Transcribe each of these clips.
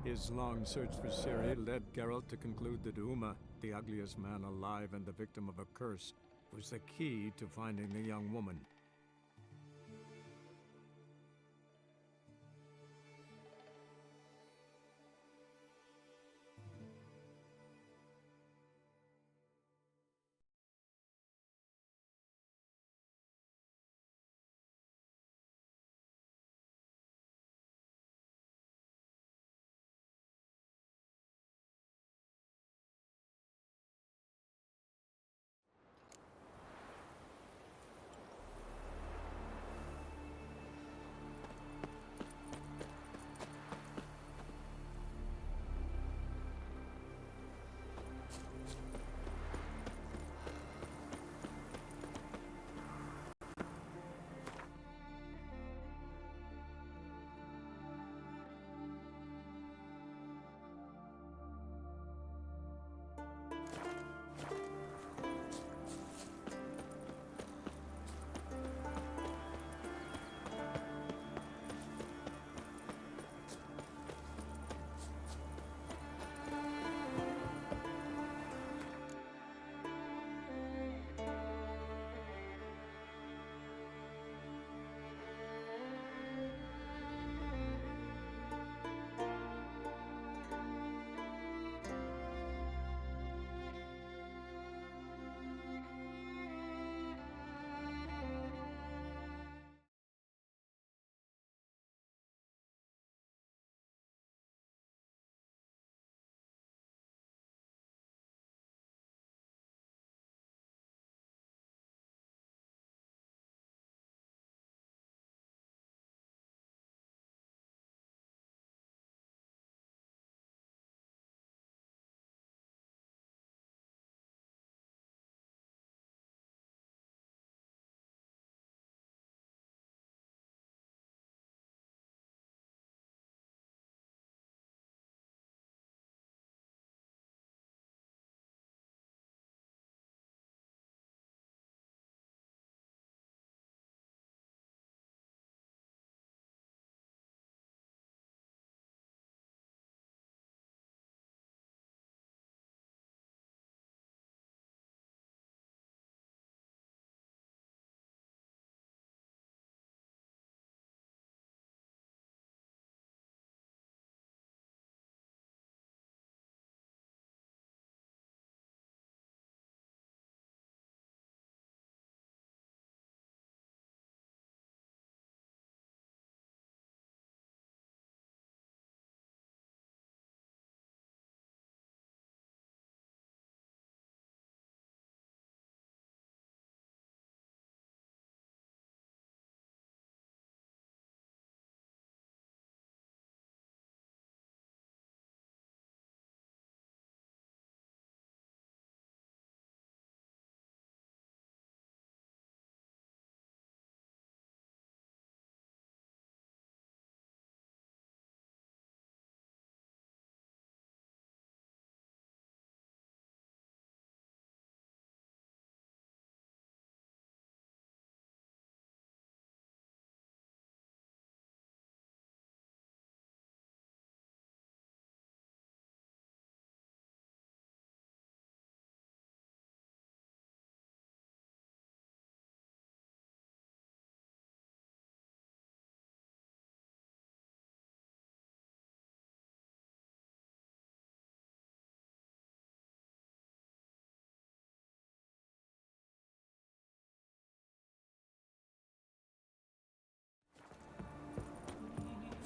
His long search for Ciri led Geralt to conclude that Uma, the ugliest man alive and the victim of a curse, was the key to finding the young woman.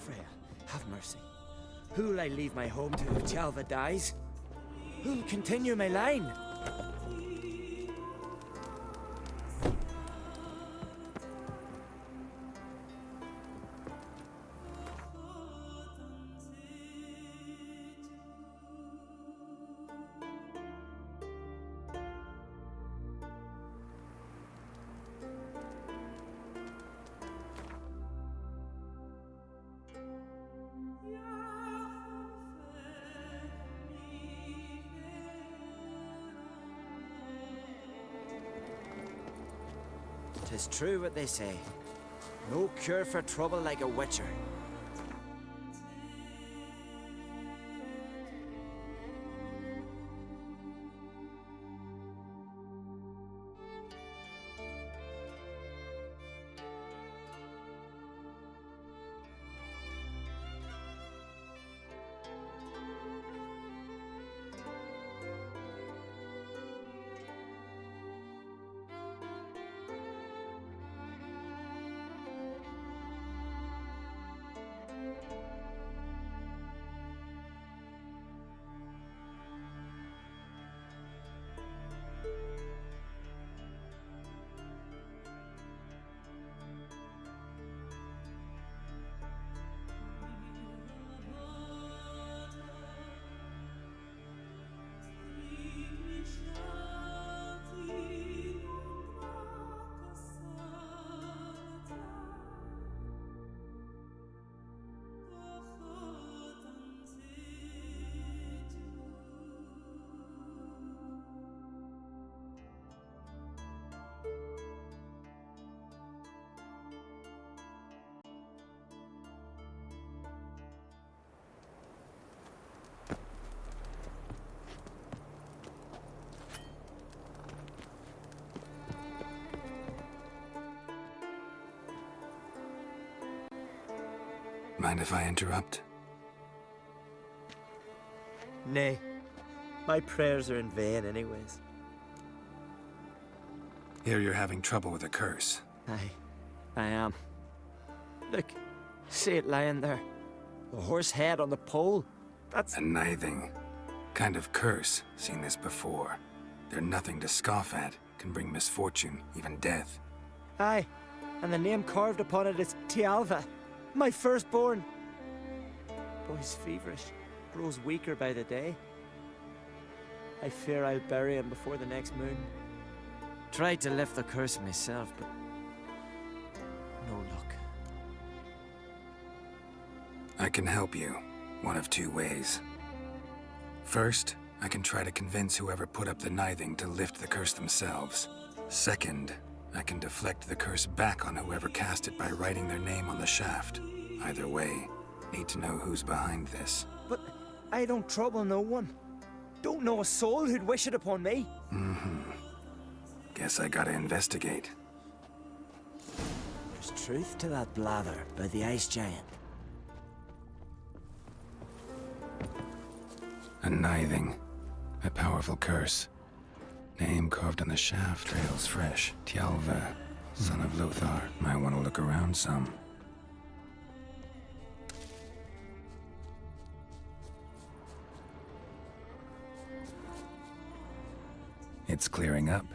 Freya, have mercy. Who'll I leave my home to if Tjalva dies? Who'll continue my line? Tis true what they say. No cure for trouble like a witcher. Mind if I interrupt? Nay. My prayers are in vain anyways. Here you're having trouble with a curse. I am. Look, see it lying there. The horse head on the pole. That's... A nithing. Kind of curse. Seen this before. They're nothing to scoff at. Can bring misfortune, even death. Aye, and the name carved upon it is Tialva, my firstborn. Boy's feverish, grows weaker by the day. I fear I'll bury him before the next moon. Tried to lift the curse myself, but no luck. I can help you, one of two ways. First, I can try to convince whoever put up the nithing to lift the curse themselves. Second, I can deflect the curse back on whoever cast it by writing their name on the shaft. Either way, need to know who's behind this. But I don't trouble no one. Don't know a soul who'd wish it upon me. Guess I gotta investigate. There's truth to that blather by the ice giant. A nithing. A powerful curse. Name carved on the shaft, trails fresh. Tialva, son of Lothar. Might want to look around some. It's clearing up.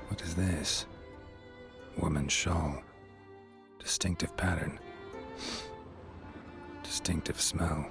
What is this? Woman's shawl. Distinctive pattern. Distinctive smell.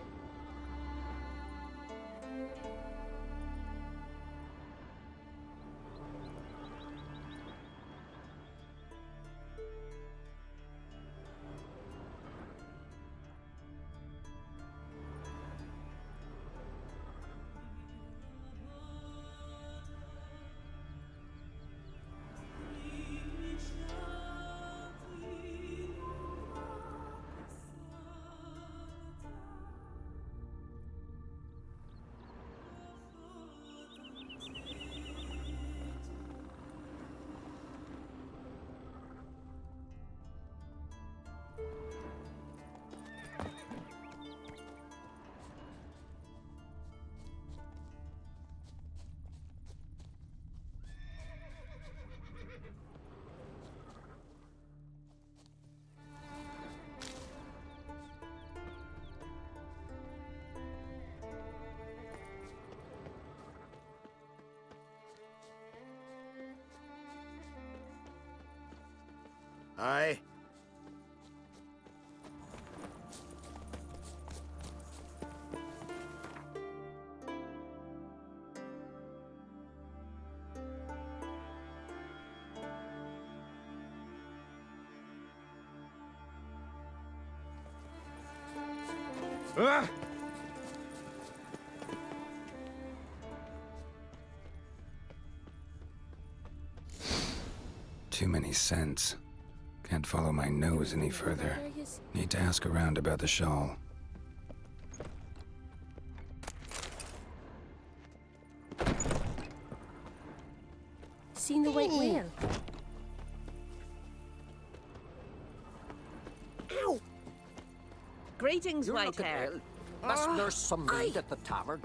Aye. Ah! Too many scents. Can't follow my nose any further. Need to ask around about the shawl. Seen the white whale? Ow! Greetings, You're white looking hair. ill. Must nurse some mead at the tavern.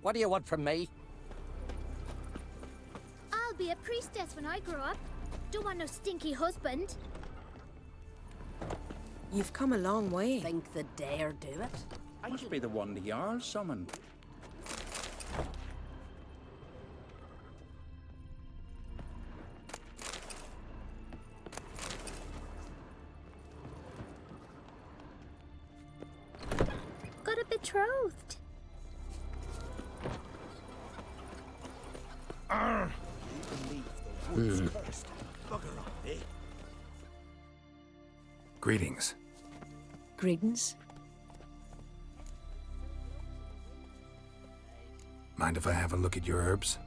What do you want from me? I'll be a priestess when I grow up. Don't want no stinky husband. You've come a long way. Think the dare do it? Must be the one the Jarl summoned. Got a betrothed. Greetings. Greetings. Mind if I have a look at your herbs?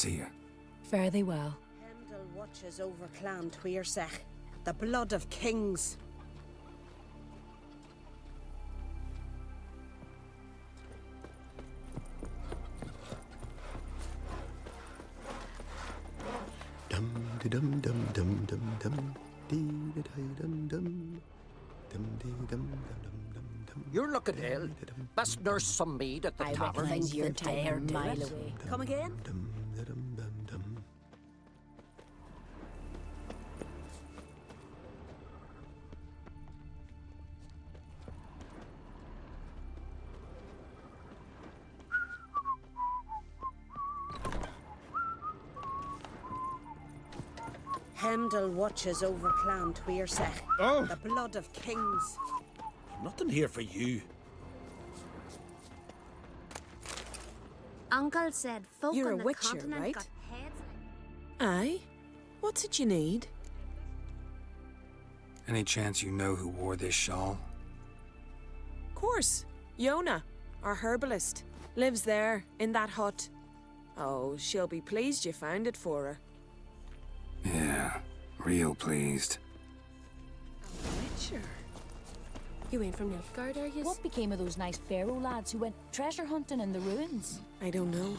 See ya. Fare thee well. Heimdall watches over Clan Tuirsech, the blood of kings. Dum de dum dum dum dum dum dee da da dum dum dum dee dum dum dum dum. You're looking ill. Best nurse some mead at the I tavern. recognise your type a mile away. Come again? Dum da dum dum dum. Heimdall watches over Clan Tuirsech, the blood of kings. Nothing here for you. Uncle said folk You're on a the witcher, continent right? got heads Aye? What's it you need? Any chance you know who wore this shawl? Course. Yona, our herbalist, lives there, in that hut. Oh, she'll be pleased you found it for her. Yeah, real pleased. Witcher. You ain't from Nilfgaard, are you? What became of those nice pharaoh lads who went treasure hunting in the ruins? I don't know,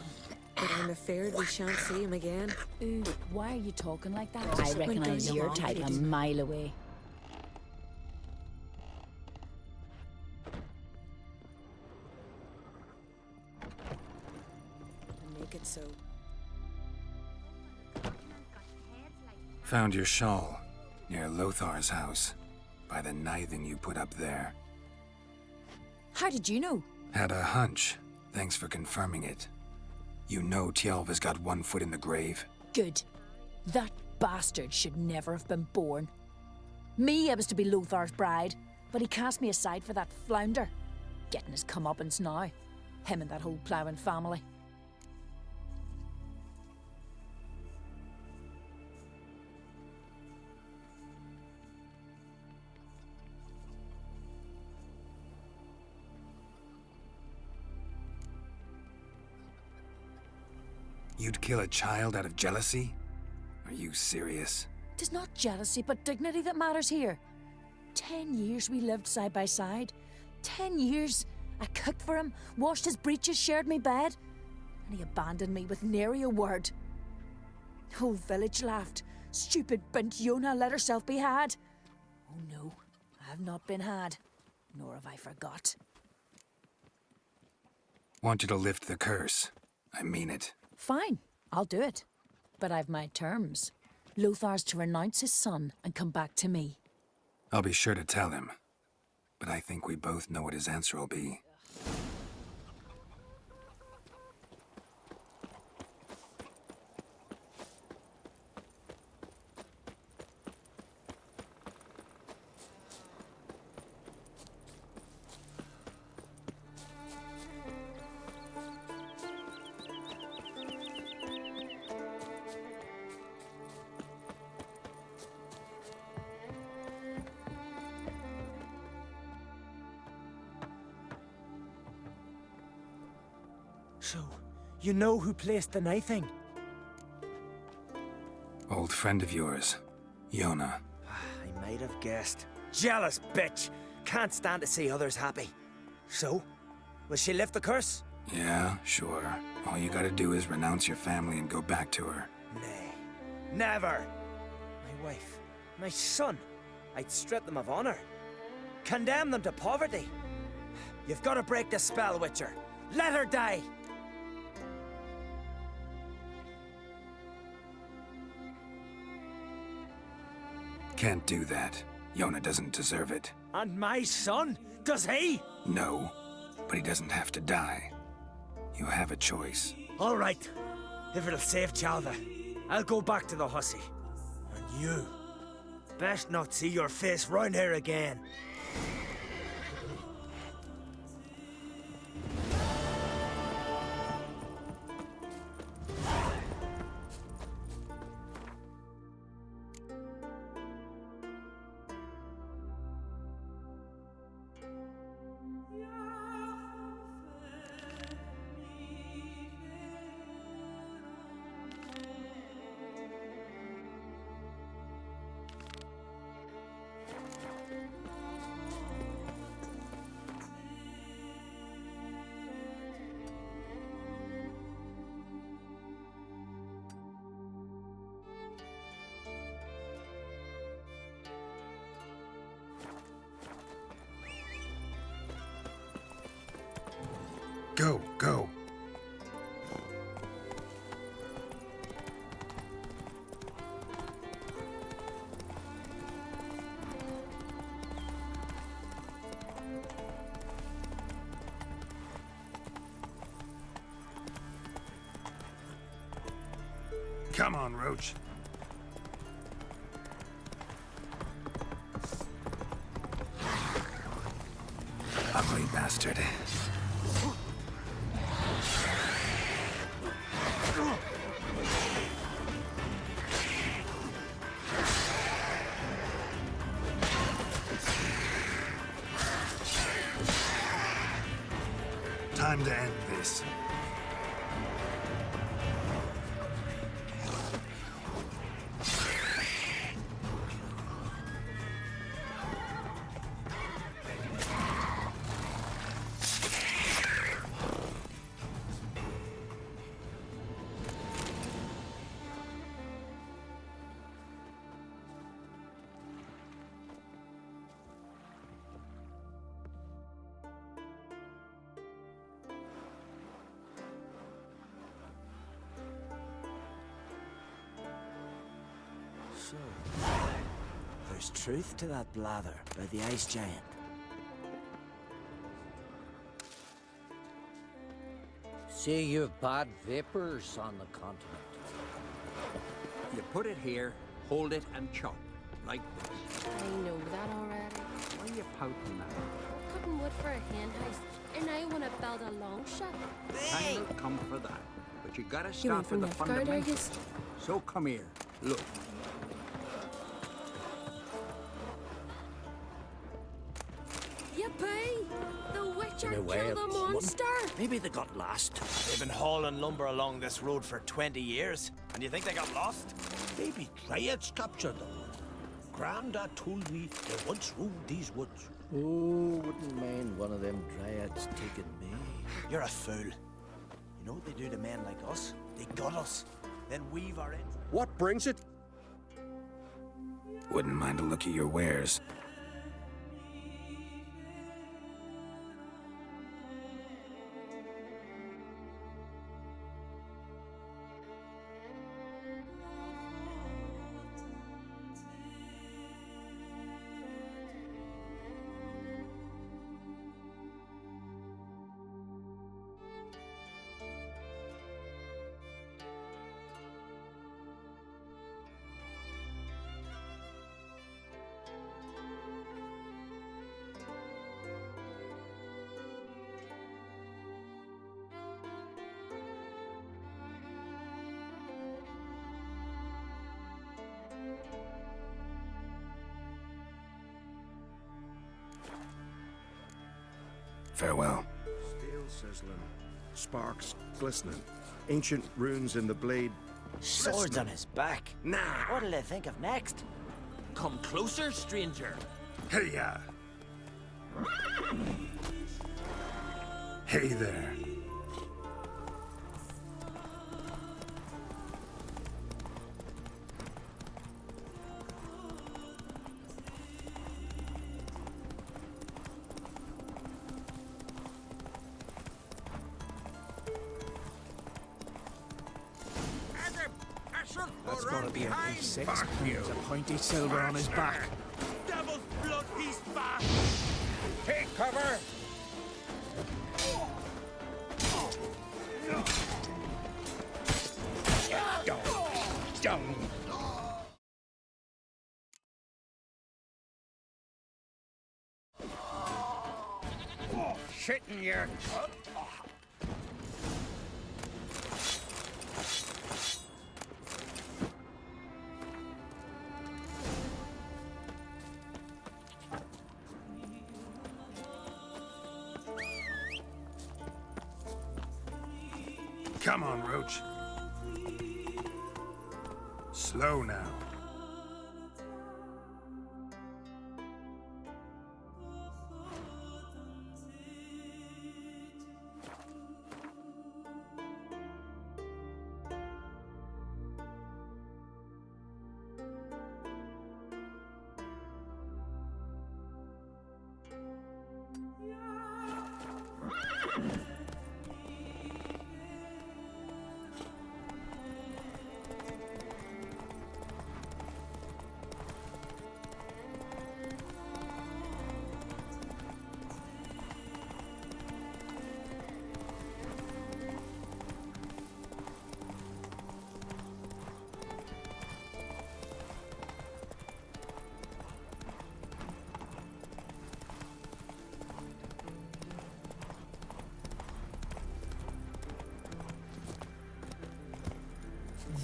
but I'm afraid we shan't see him again. Ooh, why are you talking like that? I recognise your type a mile away. Make it so. Found your shawl near Lothar's house by the nithing you put up there. How did you know? Had a hunch. Thanks for confirming it. You know Tialva's got one foot in the grave. Good. That bastard should never have been born. Me, I was to be Lothar's bride, but he cast me aside for that flounder. Getting his comeuppance now. Him and that whole ploughing family. You'd kill a child out of jealousy? Are you serious? 'Tis not jealousy, but dignity that matters here. 10 years we lived side by side. 10 years. I cooked for him, washed his breeches, shared me bed. And he abandoned me with nary a word. Whole village laughed. Stupid bint Yona let herself be had. Oh no, I have not been had. Nor have I forgot. Want you to lift the curse. I mean it. Fine, I'll do it. But I've my terms. Lothar's to renounce his son and come back to me. I'll be sure to tell him. But I think we both know what his answer will be. So, you know who placed the knifing? Old friend of yours, Yona. I might have guessed. Jealous bitch! Can't stand to see others happy. So, will she lift the curse? Yeah, sure. All you gotta do is renounce your family and go back to her. Nay, never! My wife, my son, I'd strip them of honor. Condemn them to poverty. You've got to break the spell, Witcher. Let her die! Can't do that. Yona doesn't deserve it. And my son? Does he? No, but he doesn't have to die. You have a choice. All right. If it'll save Chalva, I'll go back to the hussy. And you, best not see your face round here again. Go, go. Come on, Roach. Ugly bastard. Time to end this. So, there's truth to that blather by the ice giant. Say you've bad vapors on the continent. You put it here, hold it, and chop. Like this. I know that already. Why are you pouting now? Cutting wood for a hen house, and I want to build a long shop. Time will come for that. But you gotta You start ain't from with the Nilfgaard, are you? fundamentals. So come here. Look. Yippee! The Witcher In a way, killed the it's one- monster! Maybe they got lost. They've been hauling lumber along this road for 20 years, and you think they got lost? Maybe Dryads captured them. Grandad told me they once ruled these woods. Oh, wouldn't mind one of them dryads taking me. You're a fool. You know what they do to men like us? They gut us, then weave our ends. What brings it? Wouldn't mind a look at your wares. Farewell. Steel sizzling, sparks glistening, ancient runes in the blade. Swords on his back. Nah. What'll they think of next? Come closer, stranger. Hey, Hey there. That's gonna be an E6 with a pointy silver on his back. Devil's blood, he's back! Take cover! Down! Shit in your... Come on, Roach. Slow now.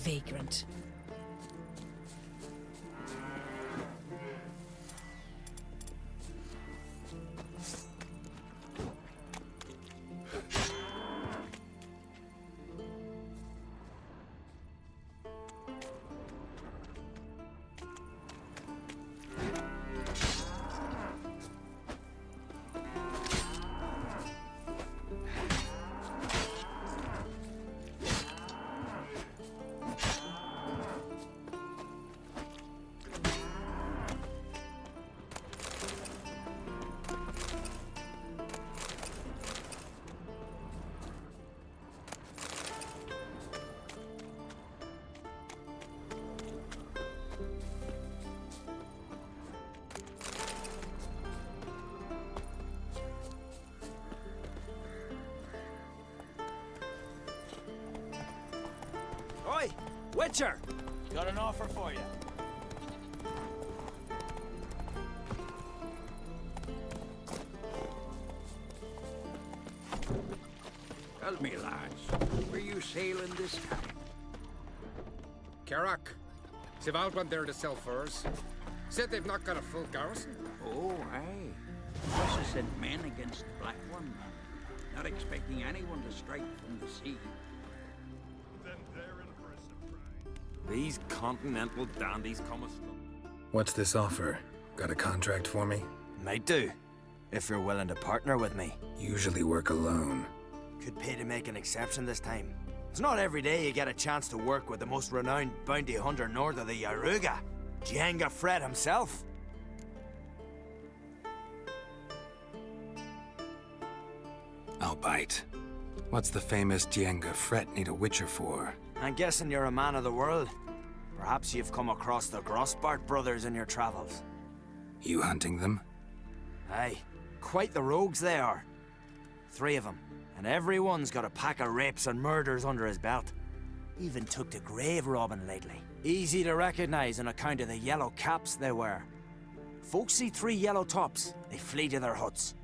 vagrant. Oi, Witcher! Got an offer for you. Tell me, lads, where you sailing this time? Kerak. Sivalbran there to sell furs. Said they've not got a full garrison. Oh, aye. Must have sent men against the Black One. Not expecting anyone to strike from the sea. These continental dandies come us. What's this offer? Got a contract for me? Might do, if you're willing to partner with me. Usually work alone. Could pay to make an exception this time. It's not every day you get a chance to work with the most renowned bounty hunter north of the Yaruga, Djenga Fred himself. I'll bite. What's the famous Djenga Fred need a Witcher for? I'm guessing you're a man of the world. Perhaps you've come across the Grossbart brothers in your travels. You hunting them? Aye, quite the rogues they are. 3 of them, and every one's got a pack of rapes and murders under his belt. Even took to grave robbing lately. Easy to recognize on account of the yellow caps they wear. Folks see 3 yellow tops, they flee to their huts.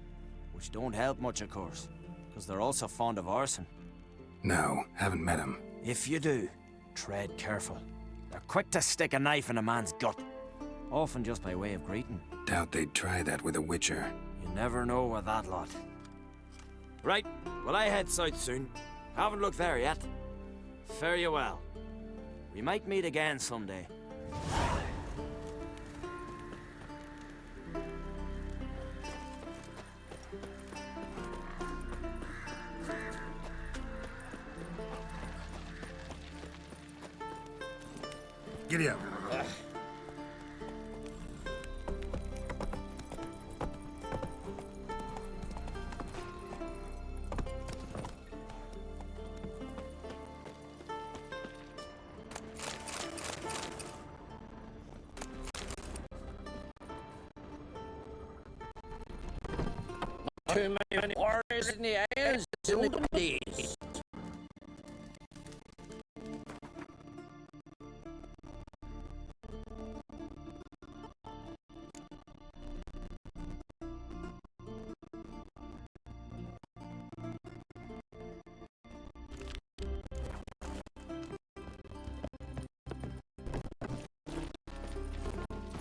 Which don't help much, of course, because they're also fond of arson. No, haven't met him. If you do, tread careful. They're quick to stick a knife in a man's gut, often just by way of greeting. Doubt they'd try that with a Witcher. You never know with that lot. Right, well I head south soon. Haven't looked there yet. Fare you well. We might meet again someday. Giddy up. Too many warriors in the isles in the days.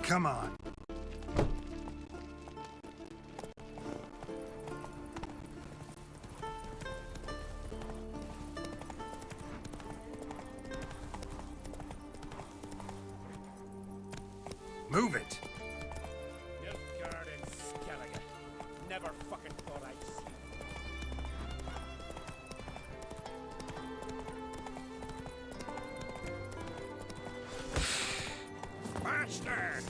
Come on. Move it. Nilfgaard and Skellige. Never fucking thought I'd see. Bastard!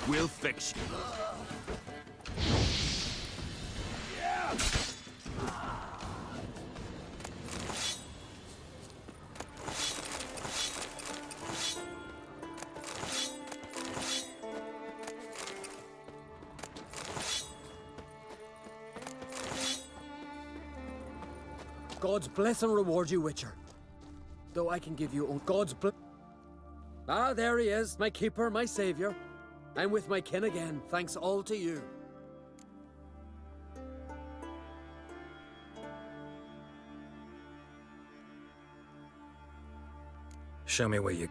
We'll fix you. God's bless and reward you, Witcher. Though I can give you God's bless. Ah, there he is, my keeper, my savior. I'm with my kin again, thanks all to you. Show me where you...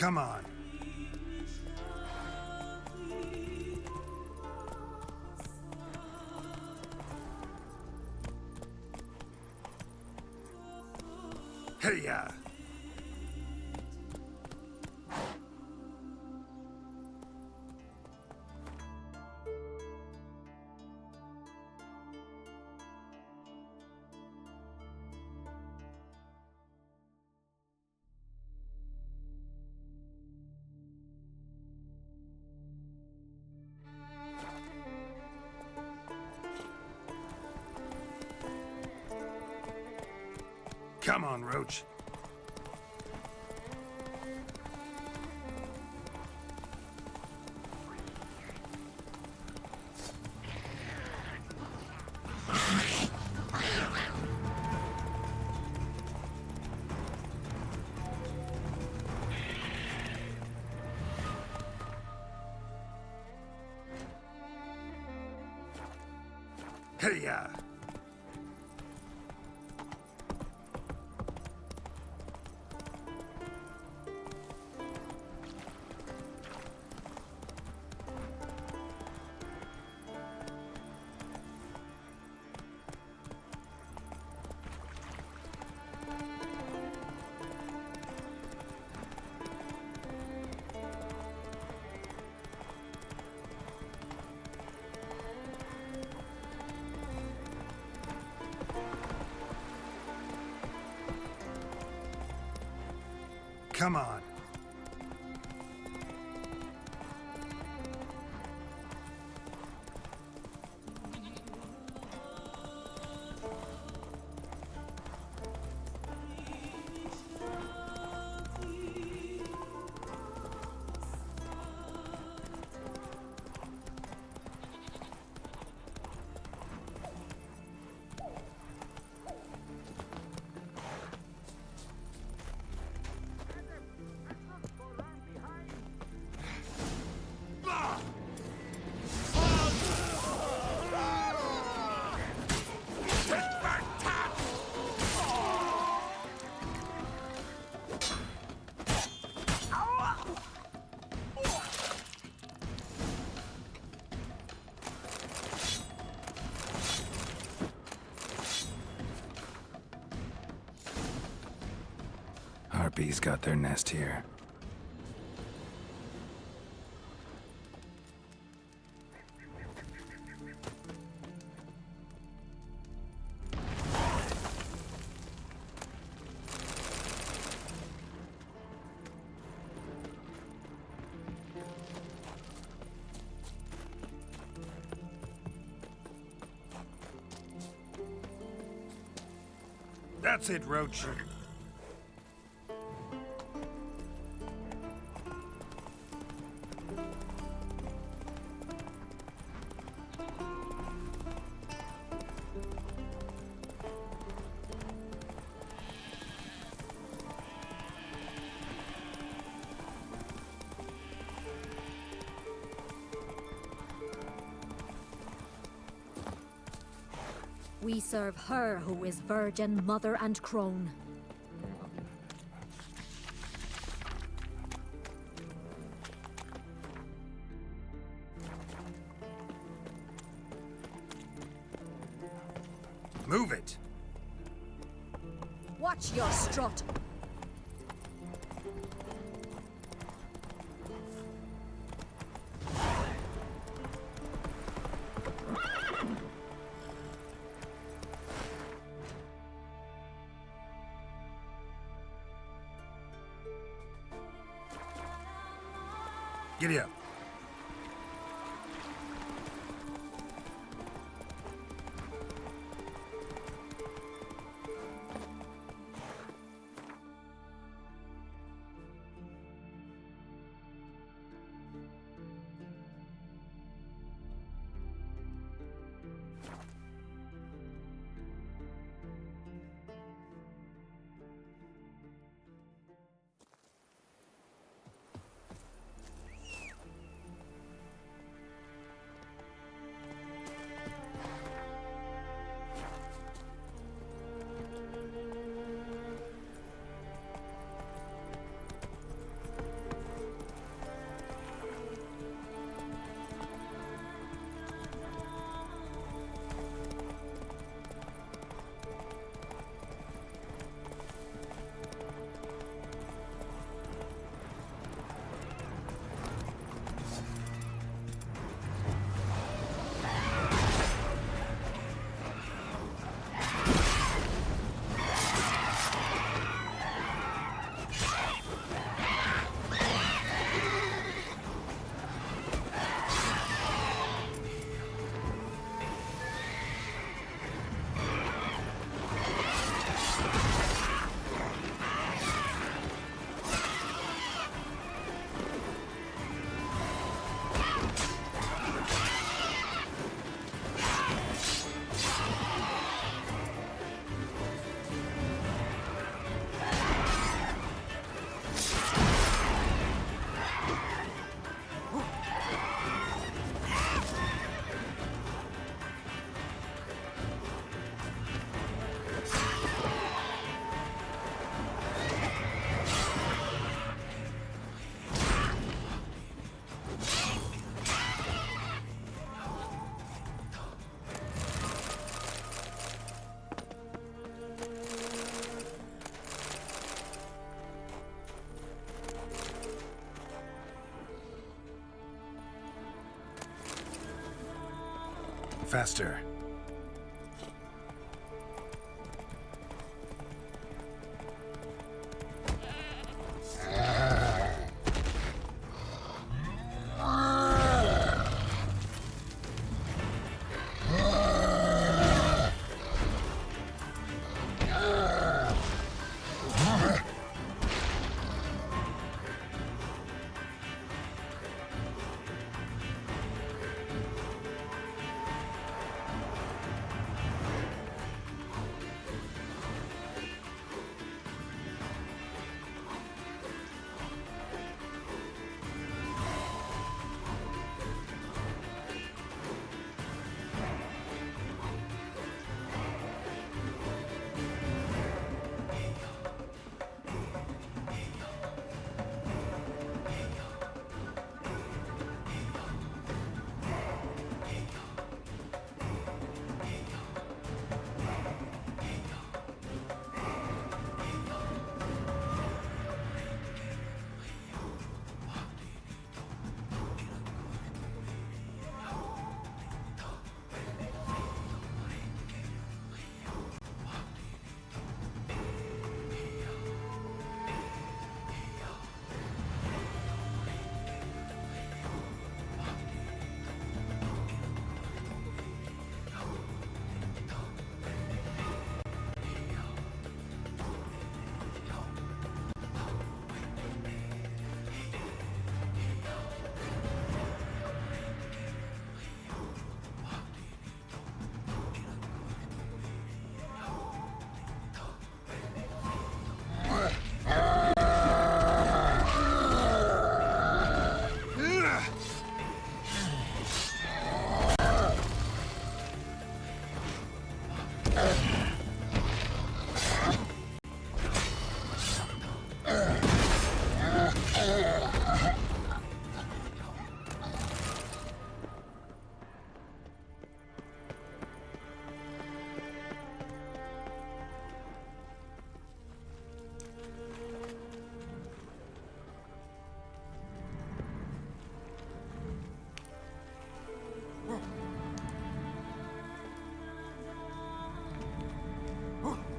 Come on. Hey-ya! Come on, Roach. Hey-ya! Come on. Harpies got their nest here. That's it, Roach. We serve her who is virgin, mother, and crone. Move it! Watch your strut. Giddy up. Faster.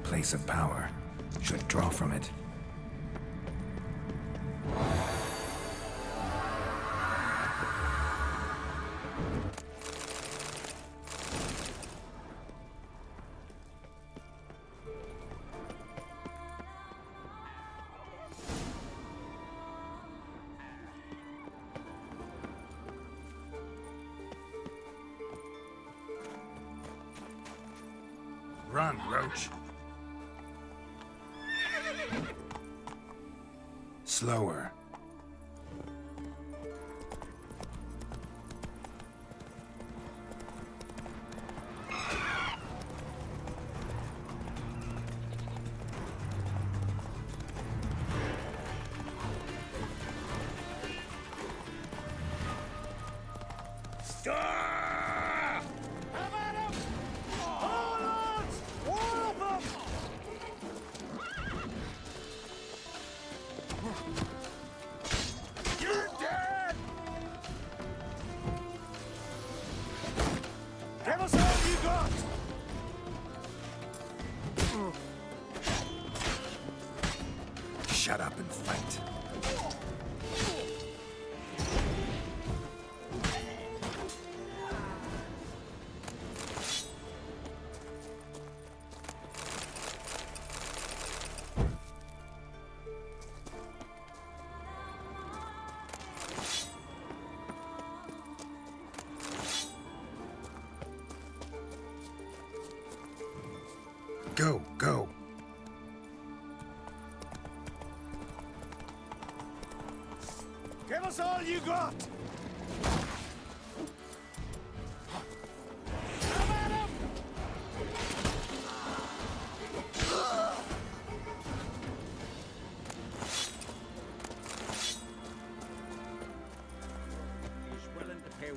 Place of power. Should draw from it. Run, Roach. Slower. Shut up and fight. Go, go. Give us all you got!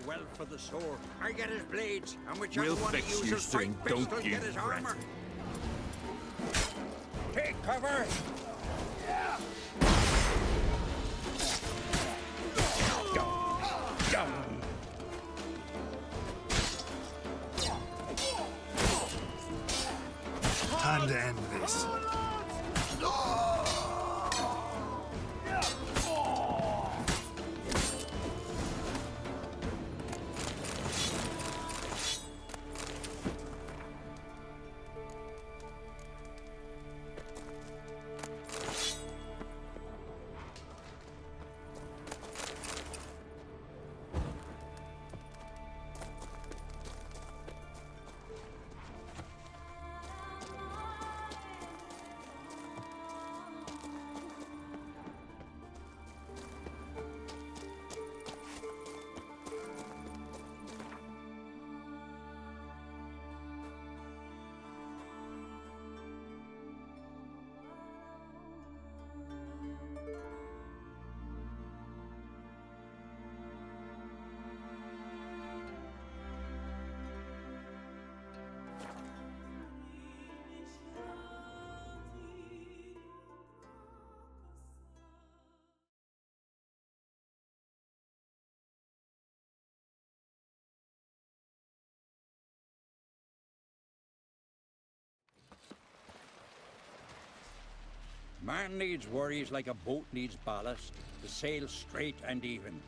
Well for the sword. I get his blades, and whichever We'll one he fix you uses soon, fight best don't will you get his fret. armor. Take cover! Time to end this. Man needs worries like a boat needs ballast, to sail straight and even.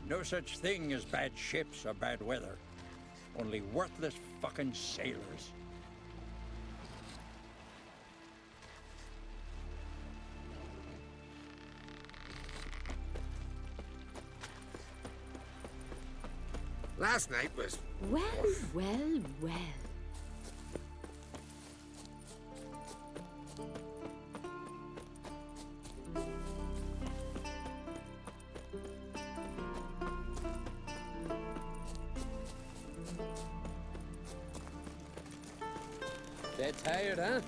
No such thing as bad ships or bad weather. Only worthless fucking sailors. Last night was... Well, well, well. Dead tired, huh?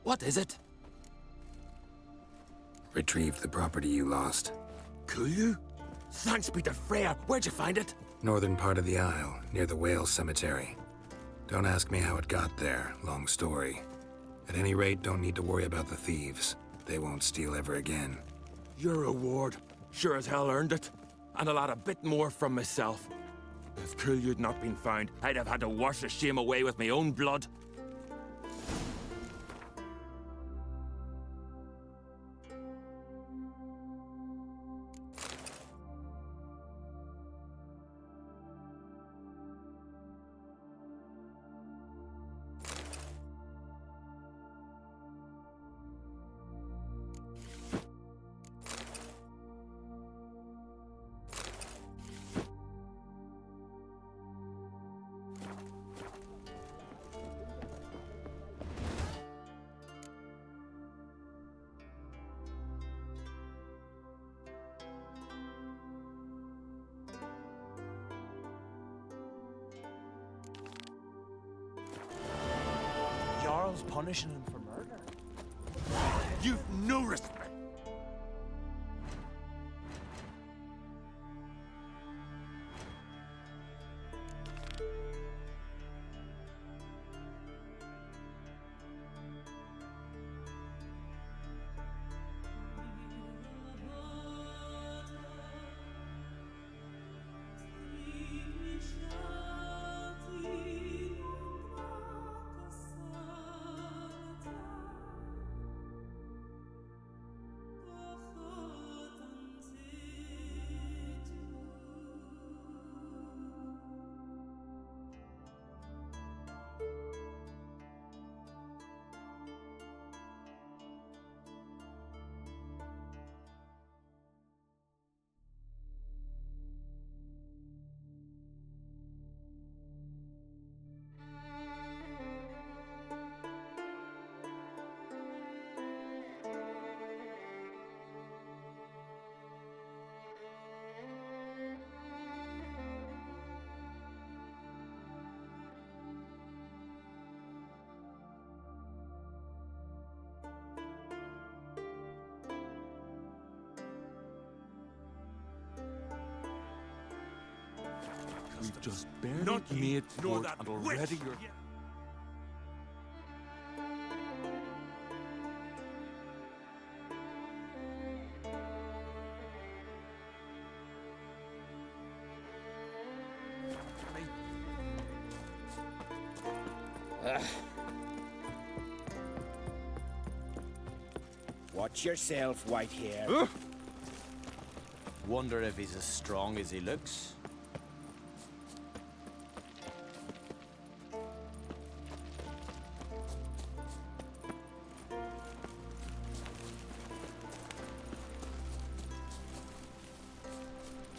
What is it? Retrieved the property you lost. Cool. Thanks be to Freya. Where'd you find it? Northern part of the Isle, near the whale cemetery. Don't ask me how it got there, long story. At any rate, don't need to worry about the thieves. They won't steal ever again. Your reward. Sure as hell earned it. And I'll add a bit more from myself. If Kulyu'd not been found, I'd have had to wash the shame away with my own blood. Jarl's punishing him for murder. You've no respect. We've just barely made port and already you're... Watch yourself, Whitehair. Wonder if he's as strong as he looks.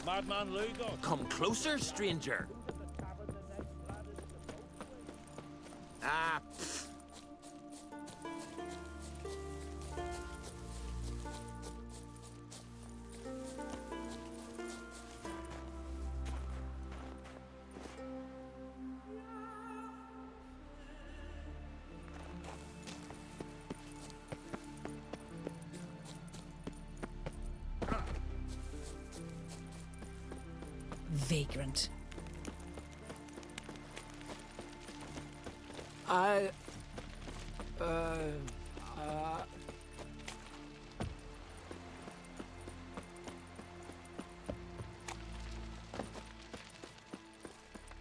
Madman Lugo. Come closer, stranger. Ah, Vagrant.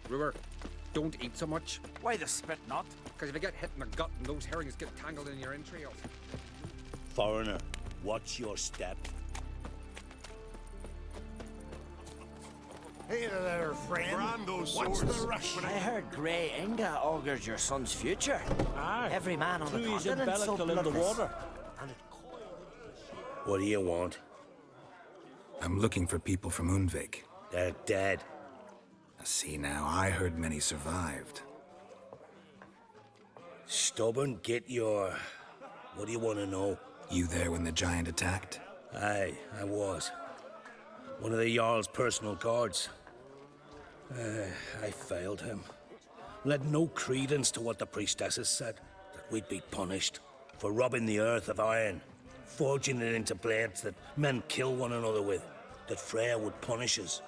Brewer, don't eat so much. why the spit not? Because if you get hit in the gut and those herrings get tangled in your entrails. Foreigner, watch your step. Hey there, friend. What's the rush? I heard Grey Inga augurs your son's future. Aye. Every man on the Tui's continent so in the bloodless. water. What do you want? I'm looking for people from Undvik. They're dead. See now, I heard many survived. Stubborn, get your... What do you want to know? You there when the giant attacked? Aye, I was. One of the Jarl's personal guards. I failed him. Led no credence to what the priestesses said, that we'd be punished for robbing the earth of iron, forging it into blades that men kill one another with, that Freya would punish us.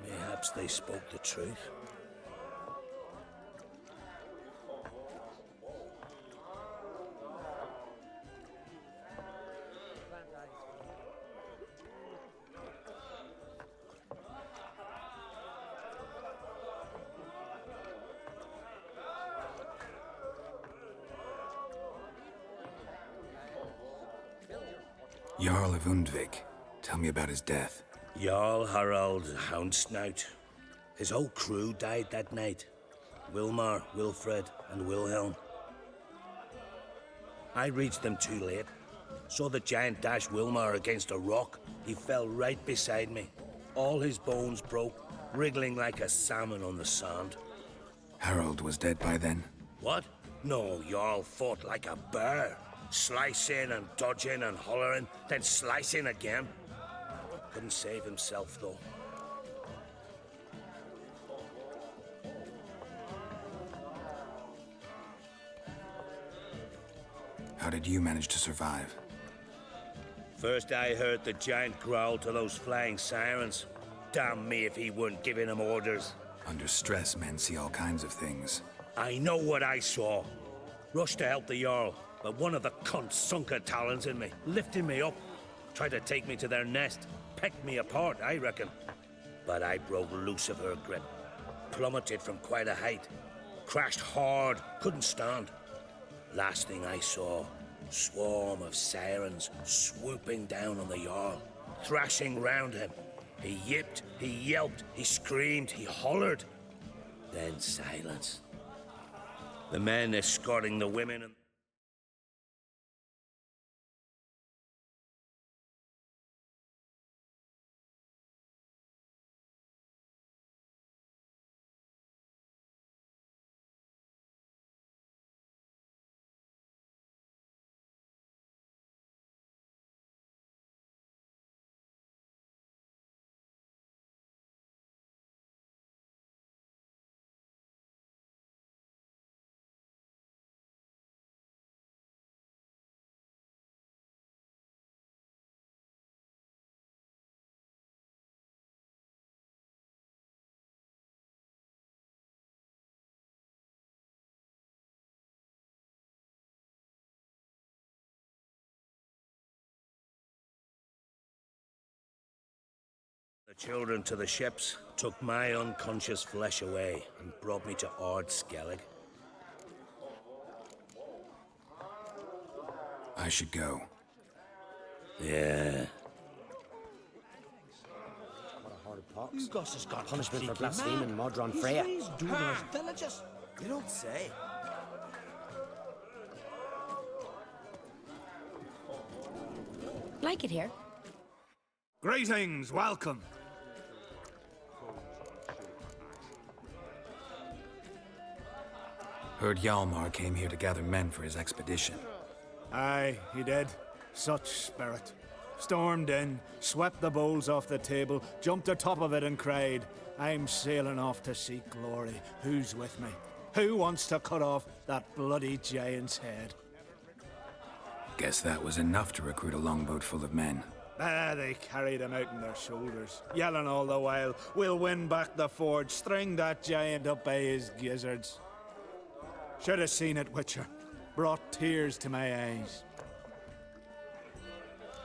Perhaps they spoke the truth. Jarl of Undvik. Tell me about his death. Jarl Harald Houndsnout. His whole crew died that night. Wilmar, Wilfred, and Wilhelm. I reached them too late. Saw the giant dash Wilmar against a rock. He fell right beside me. All his bones broke, wriggling like a salmon on the sand. Harold was dead by then? What? No, Jarl fought like a bear. Slicing and dodging and hollering, then slicing again. Couldn't save himself, though. How did you manage to survive? First I heard the giant growl to those flying sirens. Damn me if he weren't giving them orders. Under stress, men see all kinds of things. I know what I saw. Rushed to help the Jarl, but one of the cunts sunk her talons in me, lifting me up. Tried to take me to their nest. Pecked me apart, I reckon. But I broke loose of her grip. Plummeted from quite a height. Crashed hard, couldn't stand. Last thing I saw, swarm of sirens swooping down on the Jarl, thrashing round him. He yipped, he yelped, he screamed, he hollered. Then silence. The men escorting the women and... The children to the ships took my unconscious flesh away and brought me to Ard Skellig. I should go. Yeah. Ugos has got punishment for blaspheming Modron Freya. Villages. You don't say. Like it here. Greetings, welcome. Heard Hjalmar came here to gather men for his expedition. Aye, he did. Such spirit. Stormed in, swept the bowls off the table, jumped atop of it and cried, "I'm sailing off to seek glory. Who's with me? Who wants to cut off that bloody giant's head?" Guess that was enough to recruit a longboat full of men. They carried him out on their shoulders, yelling all the while, "We'll win back the forge, string that giant up by his gizzards." Should have seen it, Witcher. Brought tears to my eyes.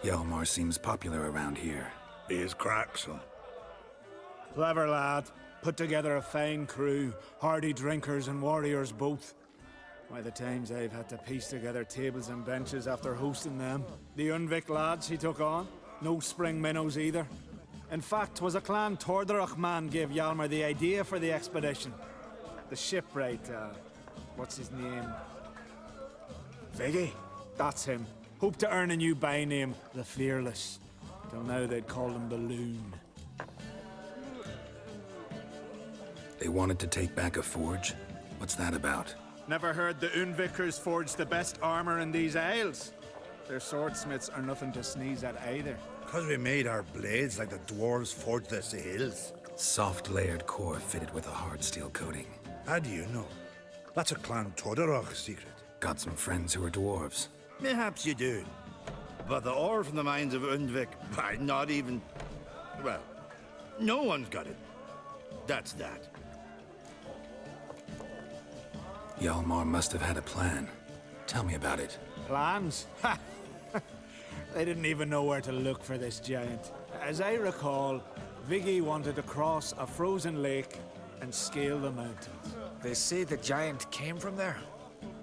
Hjalmar seems popular around here. He is crack, son. Clever lad. Put together a fine crew, hardy drinkers and warriors both. By the times I've had to piece together tables and benches after hosting them. The Undvik lads he took on. No spring minnows either. In fact, 'twas a clan Tordarach man gave Hjalmar the idea for the expedition. The shipwright, what's his name? Viggy? That's him. Hoped to earn a new byname, the Fearless. Till now they'd called him the Loon. They wanted to take back a forge? What's that about? Never heard the Undvikers forged the best armor in these isles? Their swordsmiths are nothing to sneeze at either. 'Cause we made our blades like the dwarves forged their sails. Soft layered core fitted with a hard steel coating. How do you know? That's a Clan Todorach secret. Got some friends who are dwarves. Mayhaps you do. But the ore from the mines of Undvik, why, not even... Well, no one's got it. That's that. Hjalmar must have had a plan. Tell me about it. Plans? Ha! They didn't even know where to look for this giant. As I recall, Viggy wanted to cross a frozen lake and scale the mountains. They say the giant came from there,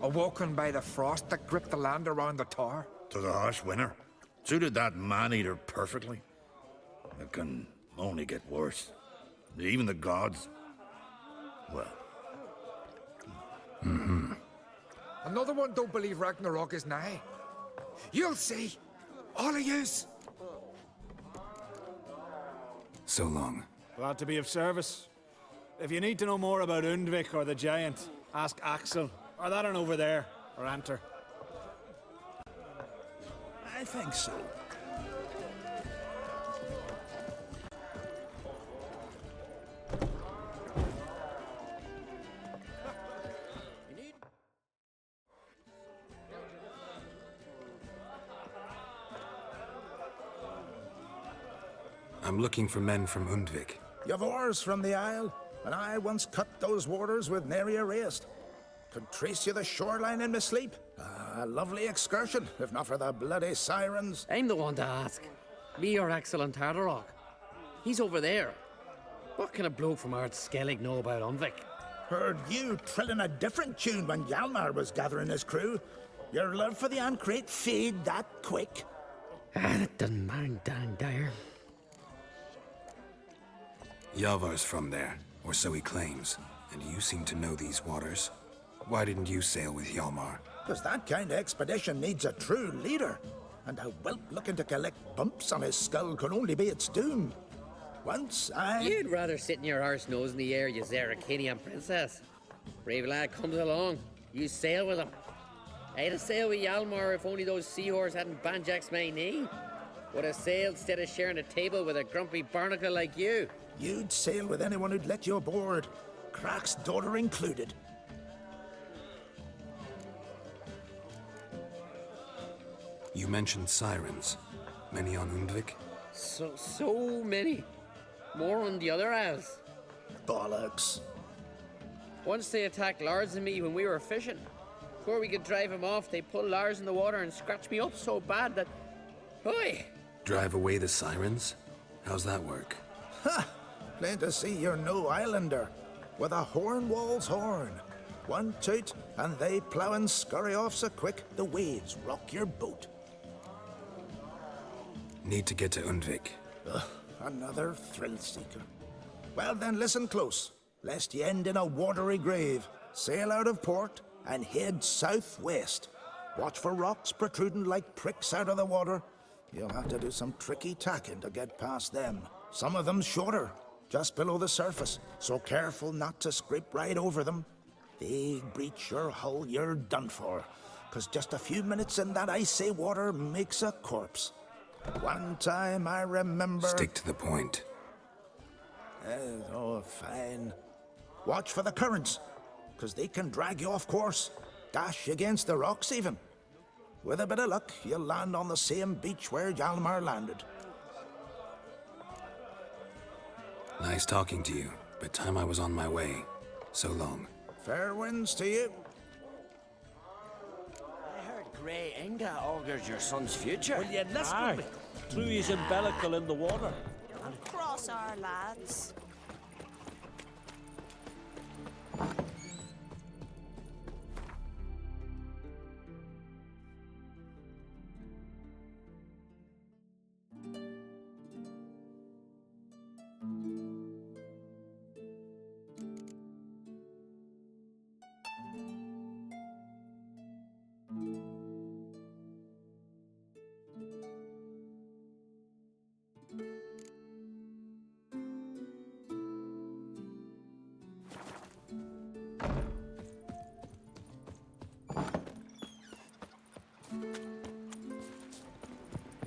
awoken by the frost that gripped the land around the tower. To the harsh winter. Suited that man-eater perfectly. It can only get worse. Even the gods... well... Mm-hmm. Another one don't believe Ragnarok is nigh. You'll see. All of yous. So long. Glad to be of service. If you need to know more about Undvik or the giant, ask Axel, or that one over there, or Anter. I think so. I'm looking for men from Undvik. You've oars from the Isle, and I once cut those waters with nary a raist. Could trace you the shoreline in my sleep. A lovely excursion, if not for the bloody sirens. I'm the one to ask. Me or Axel and Tardarok? He's over there. What can a bloke from Ard Skellig know about Undvik? Heard you trilling a different tune when Hjalmar was gathering his crew. Your love for the Ancrate fade that quick. That doesn't mind Dan Dyer. Yavar's from there, or so he claims. And you seem to know these waters. Why didn't you sail with Hjalmar? Because that kind of expedition needs a true leader. And a whelp looking to collect bumps on his skull can only be its doom. Once I... You'd rather sit in your arse nose in the air, you Zarakinian princess. Brave lad comes along. You sail with him. I'd have sailed with Hjalmar if only those seahorses hadn't banjaxed my knee. Would have sailed instead of sharing a table with a grumpy barnacle like you. You'd sail with anyone who'd let you aboard. Crack's daughter included. You mentioned sirens. Many on Undvik? So many. More on the other isles. Bollocks. Once they attacked Lars and me when we were fishing. Before we could drive him off, they pulled Lars in the water and scratched me up so bad that... Oi! Drive away the sirens? How's that work? Ha! Plain to see you're no islander. With a horn wall's horn. One toot, and they plough and scurry off so quick the waves rock your boat. Need to get to Undvik. Ugh, another thrill-seeker. Well then, listen close, lest ye end in a watery grave. Sail out of port and head southwest. Watch for rocks protruding like pricks out of the water. You'll have to do some tricky tacking to get past them. Some of them shorter, just below the surface, so careful not to scrape right over them. They breach your hull, you're done for. 'Cause just a few minutes in that icy water makes a corpse. One time I remember... Stick to the point. Oh, fine. Watch for the currents, 'cause they can drag you off course. Dash against the rocks even. With a bit of luck, you'll land on the same beach where Hjalmar landed. Nice talking to you, but time I was on my way. So long. Fair winds to you. I heard Grey Inga augurs your son's future. Will you listen to me? Threw his umbilical in the water. And cross our lads.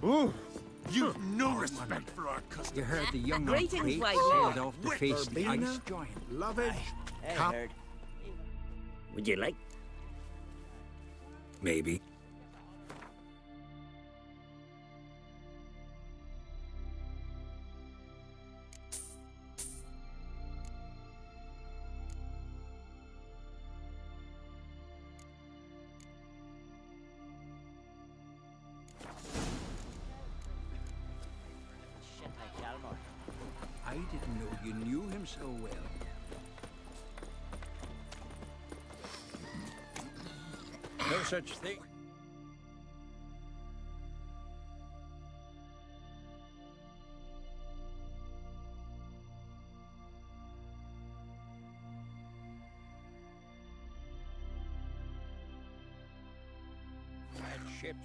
Ooh, You've no respect for our custom. You heard the young Greetings, Kate white sailed lord. off to face the ice giant. Lovage, Hey, Cap- nerd. Would you like? Maybe. I didn't know you knew him so well. No such thing. Bad ships.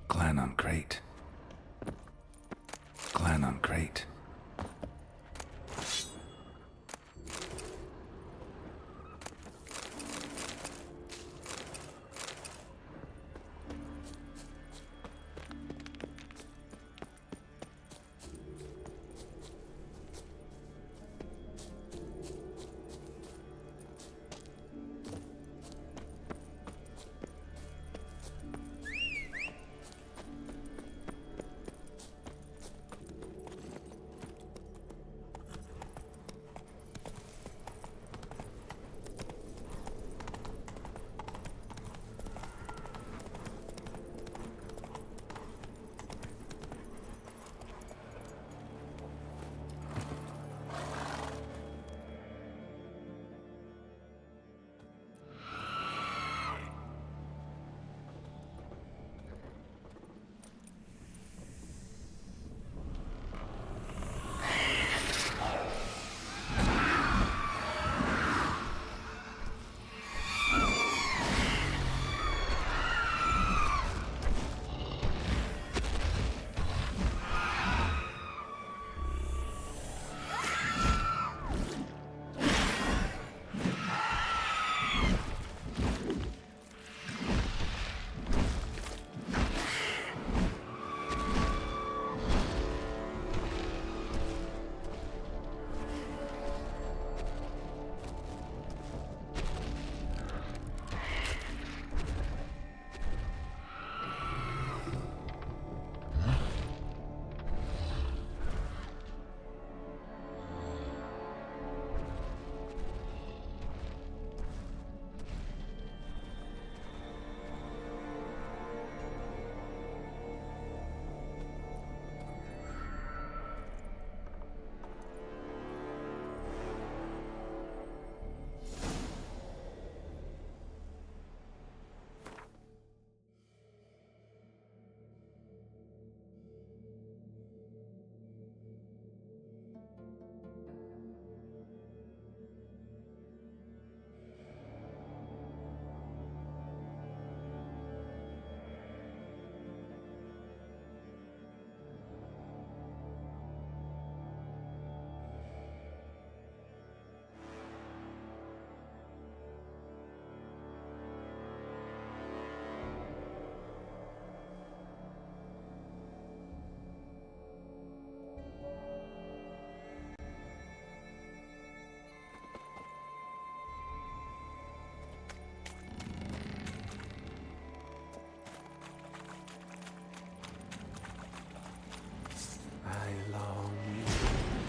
Clan on Crate. Clan on Crate.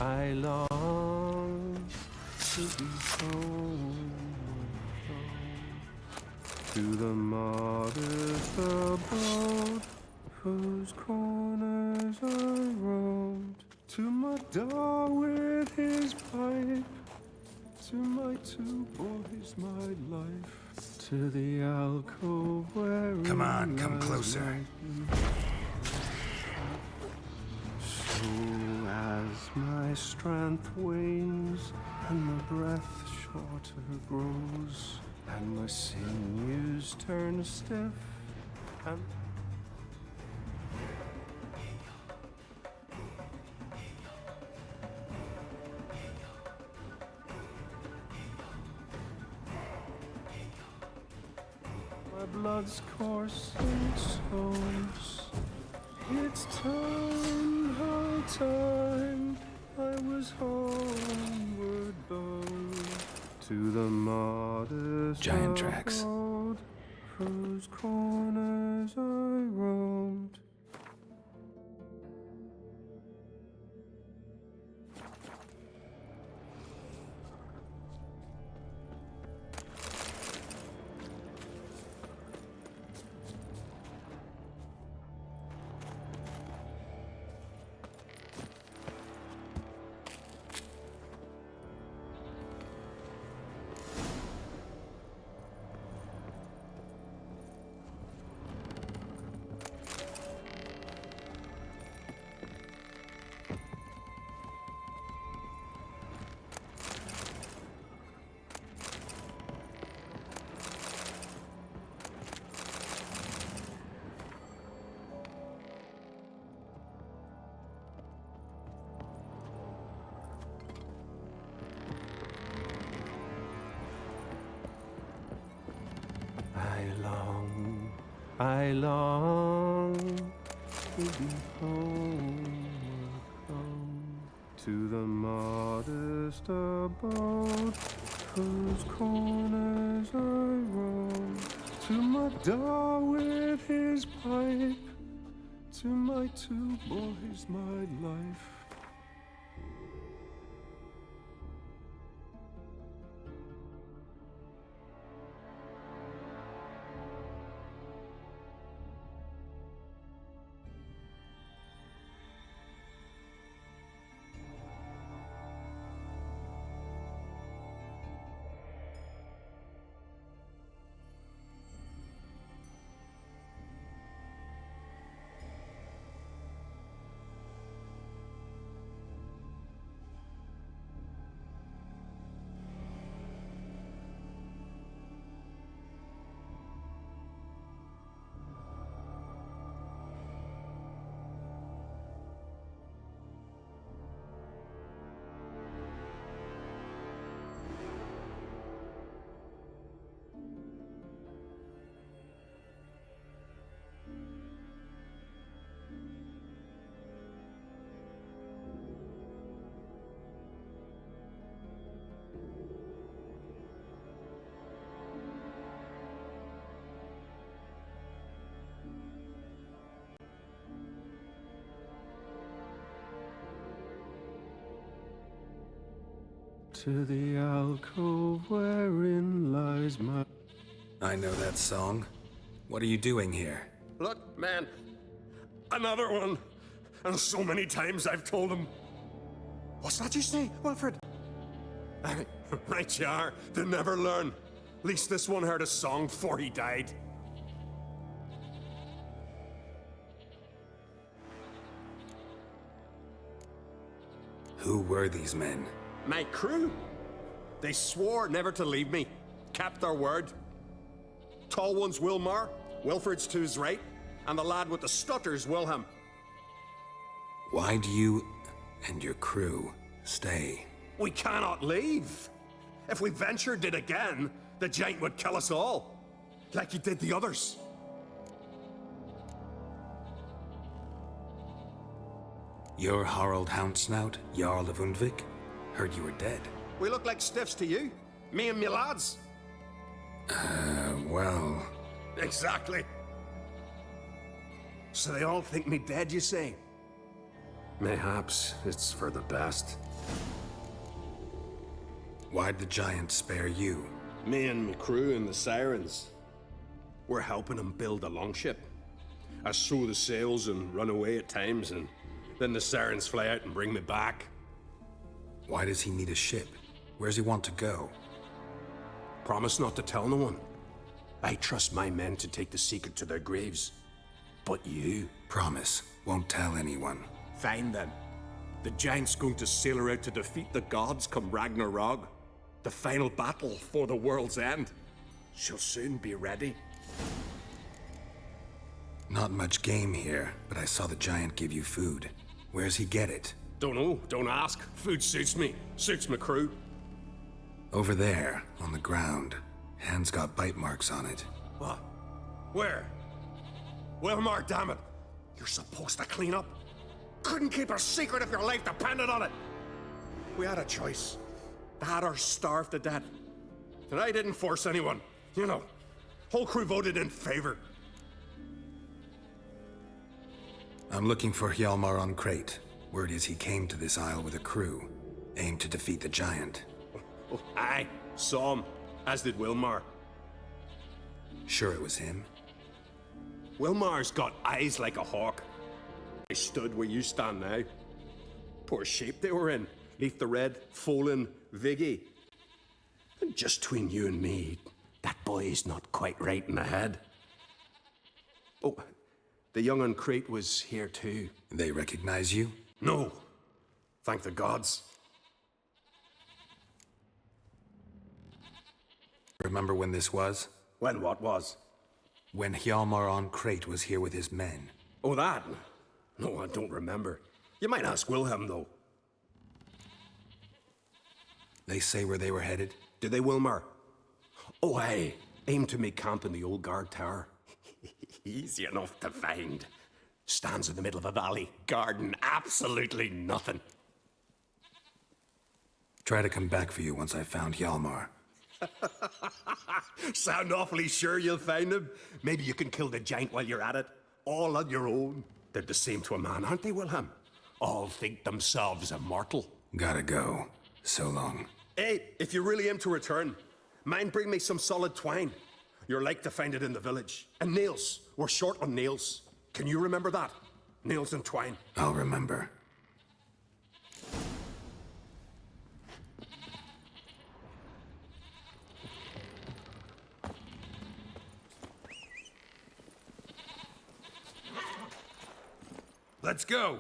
I long to be home, to the modest abode whose corners I roamed, to my dog with his pipe, to my two boys, my life, to the alcove where Come on, come closer. So as my strength wanes and my breath shorter grows and my sinews turn stiff and my blood's coursing stones. It's time, high time, I was homeward bound to the modest Giant tracks. abode whose corners I roamed. I long to be home, to the modest abode whose corners I roam, to my dog with his pipe, to my two boys, my life. To the alcove wherein lies my... I know that song. What are you doing here? Look, man. Another one. And so many times I've told him. What's that you say, Wilfred? Right you are. They never learn. At least this one heard a song before he died. Who were these men? My crew. They swore never to leave me. Kept their word. Tall one's Wilmar, Wilfred's to his right, and the lad with the stutter's Wilhelm. Why do you and your crew stay? We cannot leave. If we ventured it again, the giant would kill us all, like he did the others. You're Harald Houndsnout, Jarl of Undvik? Heard you were dead. We look like stiffs to you. Me and me lads. Well... Exactly. So they all think me dead, you say? Mayhaps it's for the best. Why'd the giant spare you? Me and my crew and the Sirens. We're helping him build a longship. I sew the sails and run away at times, and then the Sirens fly out and bring me back. Why does he need a ship? Where's he want to go? Promise not to tell no one. I trust my men to take the secret to their graves. But you... Promise, won't tell anyone. Fine then. The giant's going to sail her out to defeat the gods come Ragnarok. The final battle for the world's end. She'll soon be ready. Not much game here, but I saw the giant give you food. Where's he get it? Don't know, don't ask. Food suits me, suits my crew. Over there, on the ground. Hand's got bite marks on it. What? Where? Wilmar, damn it. You're supposed to clean up. Couldn't keep a secret if your life depended on it. We had a choice. That or starve to death. And I didn't force anyone. You know, whole crew voted in favor. I'm looking for Hjalmar on Crate. Word is he came to this isle with a crew, aimed to defeat the giant. Oh, aye, saw him, as did Wilmar. Sure it was him? Wilmar's got eyes like a hawk. I stood where you stand now. Poor shape they were in. Leaf the Red, Folin, Viggy. And just between you and me, that boy's not quite right in the head. Oh, the young on Crate was here too. They recognize you? No. Thank the gods. Remember when this was? When what was? When Hjalmar on Crate was here with his men. Oh, that? No, I don't remember. You might ask Wilhelm, though. They say where they were headed? Did they, Wilmar? Oh, aye. Aim to make camp in the old guard tower. Easy enough to find. Stands in the middle of a valley. Garden, absolutely nothing. Try to come back for you once I've found Hjalmar. Sound awfully sure you'll find him? Maybe you can kill the giant while you're at it. All on your own. They're the same to a man, aren't they, Wilhelm? All think themselves immortal. Gotta go. So long. Hey, if you really aim to return, mind bring me some solid twine. You're like to find it in the village. And nails. We're short on nails. Can you remember that? Nails and twine. I'll remember. Let's go.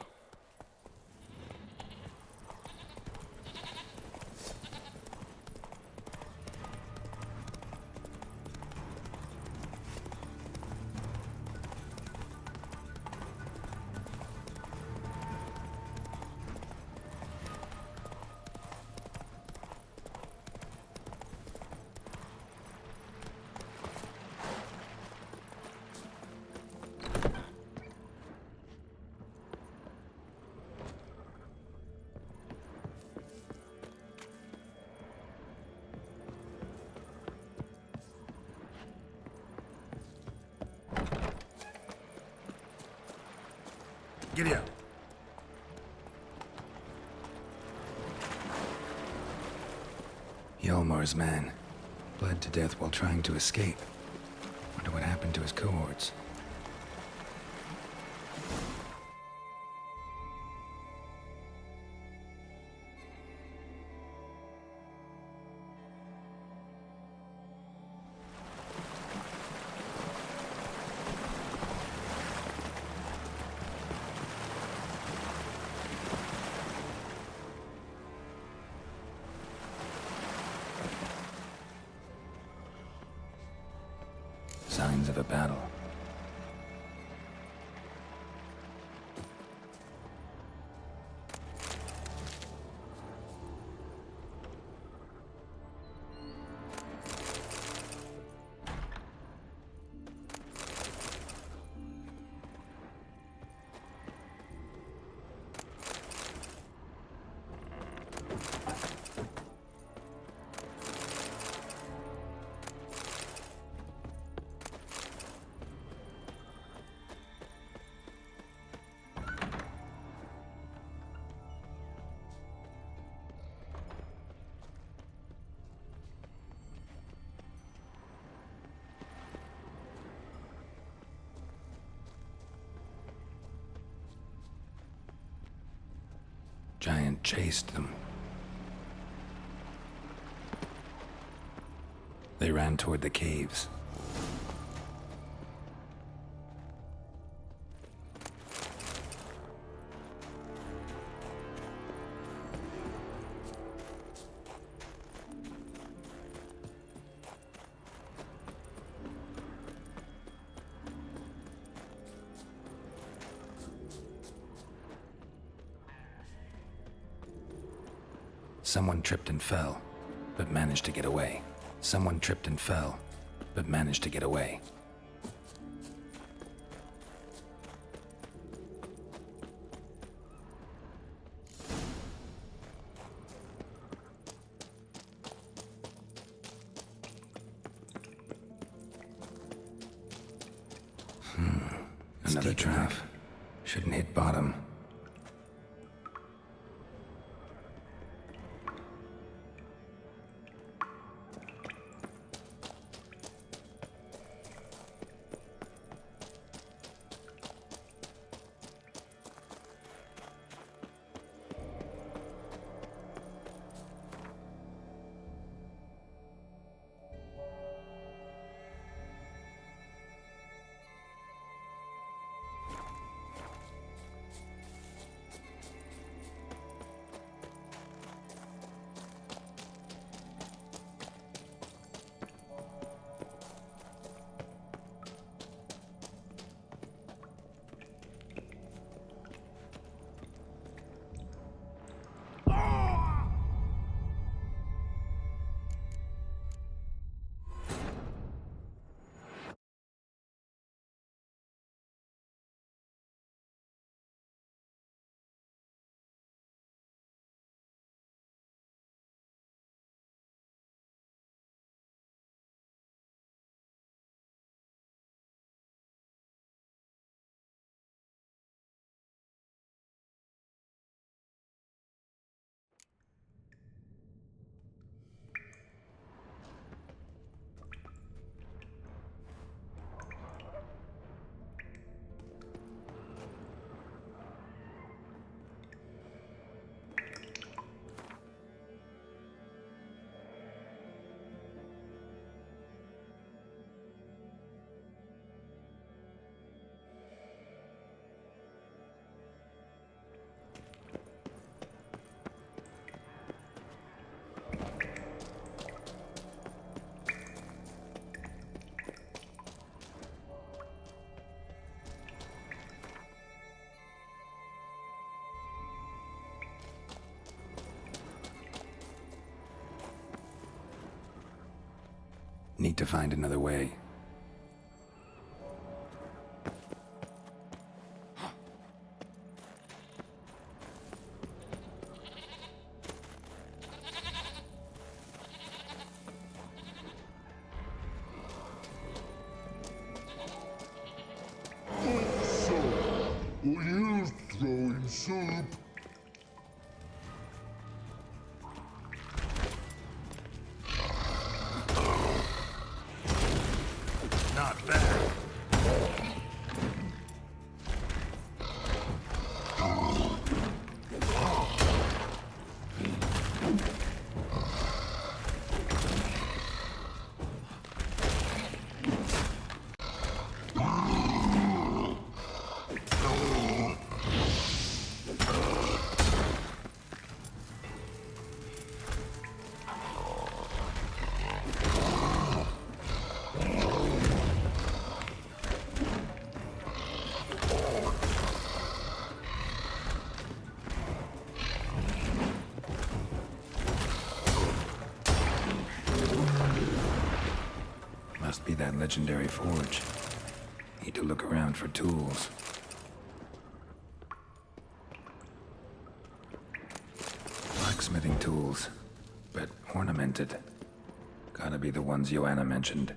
Giddy up. Hjalmar's man. Bled to death while trying to escape. Wonder what happened to his cohorts. Signs of a battle. and chased them. They ran toward the caves. Someone tripped and fell, but managed to get away. Someone tripped and fell, but managed to get away. Another trap. Shouldn't hit bottom. Need to find another way. You're throwing soup. Not bad. Must be that legendary forge. Need to look around for tools. Blacksmithing tools, but ornamented. Gotta be the ones Joanna mentioned.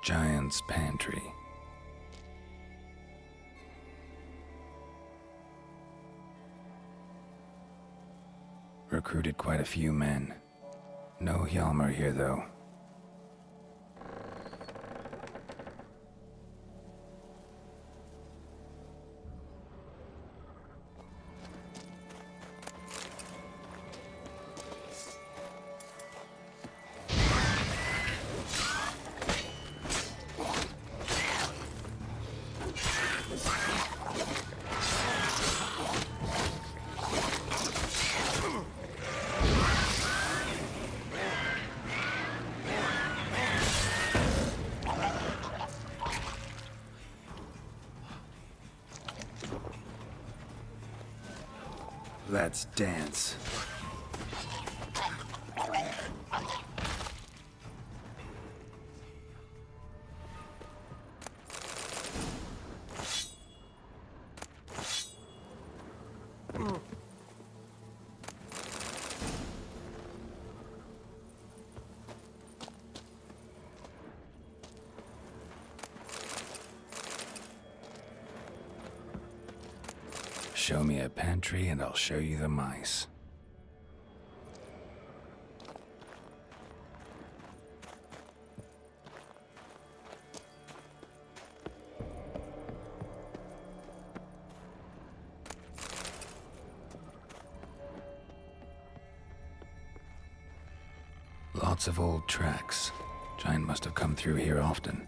Giant's Pantry. Recruited quite a few men. No Hjalmar here, though. Let's dance. Show me a pantry and I'll show you the mice. Lots of old tracks. Giant must have come through here often.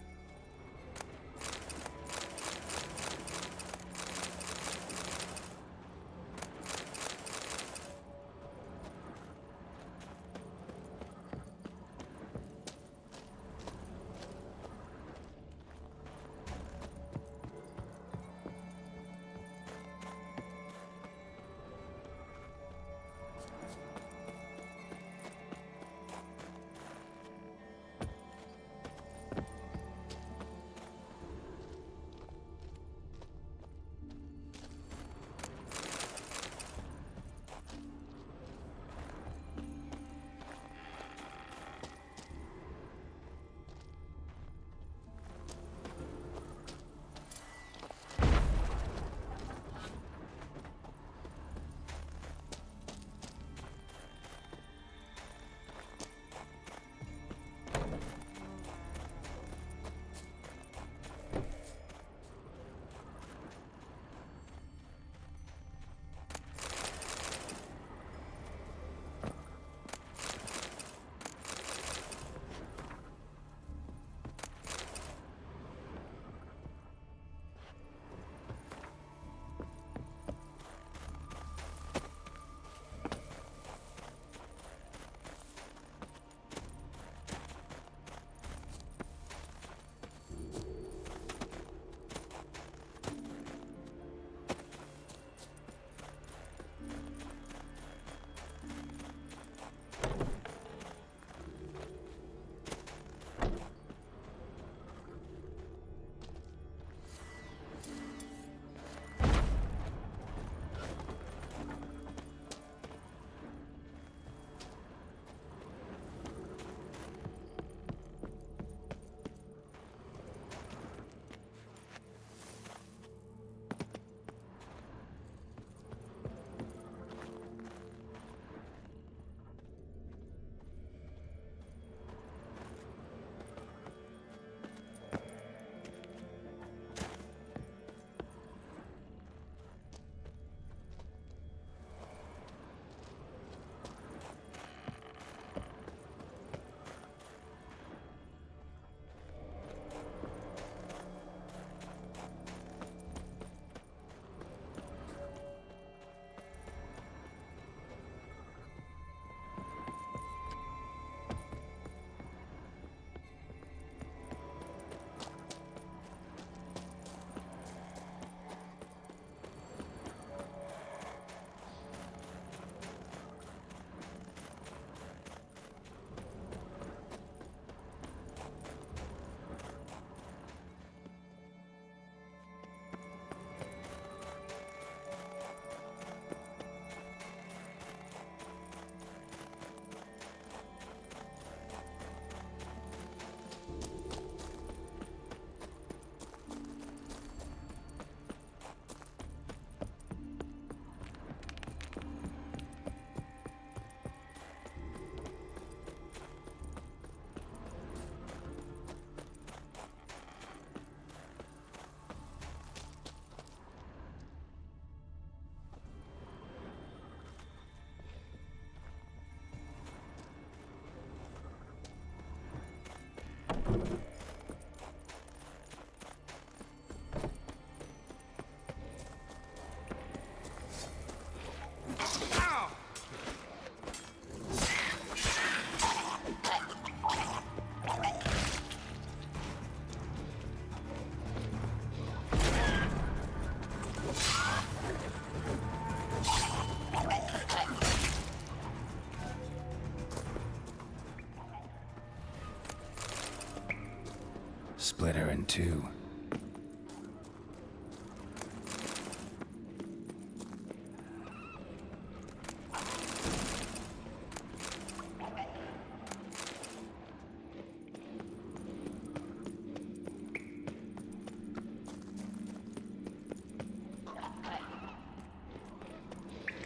Split her in two.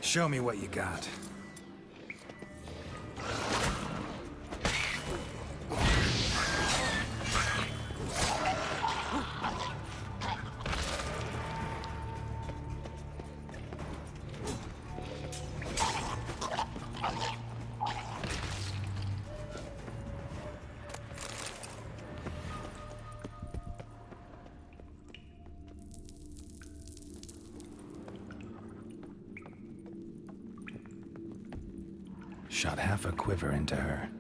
Show me what you got. Shot half a quiver into her.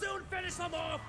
soon finish them off!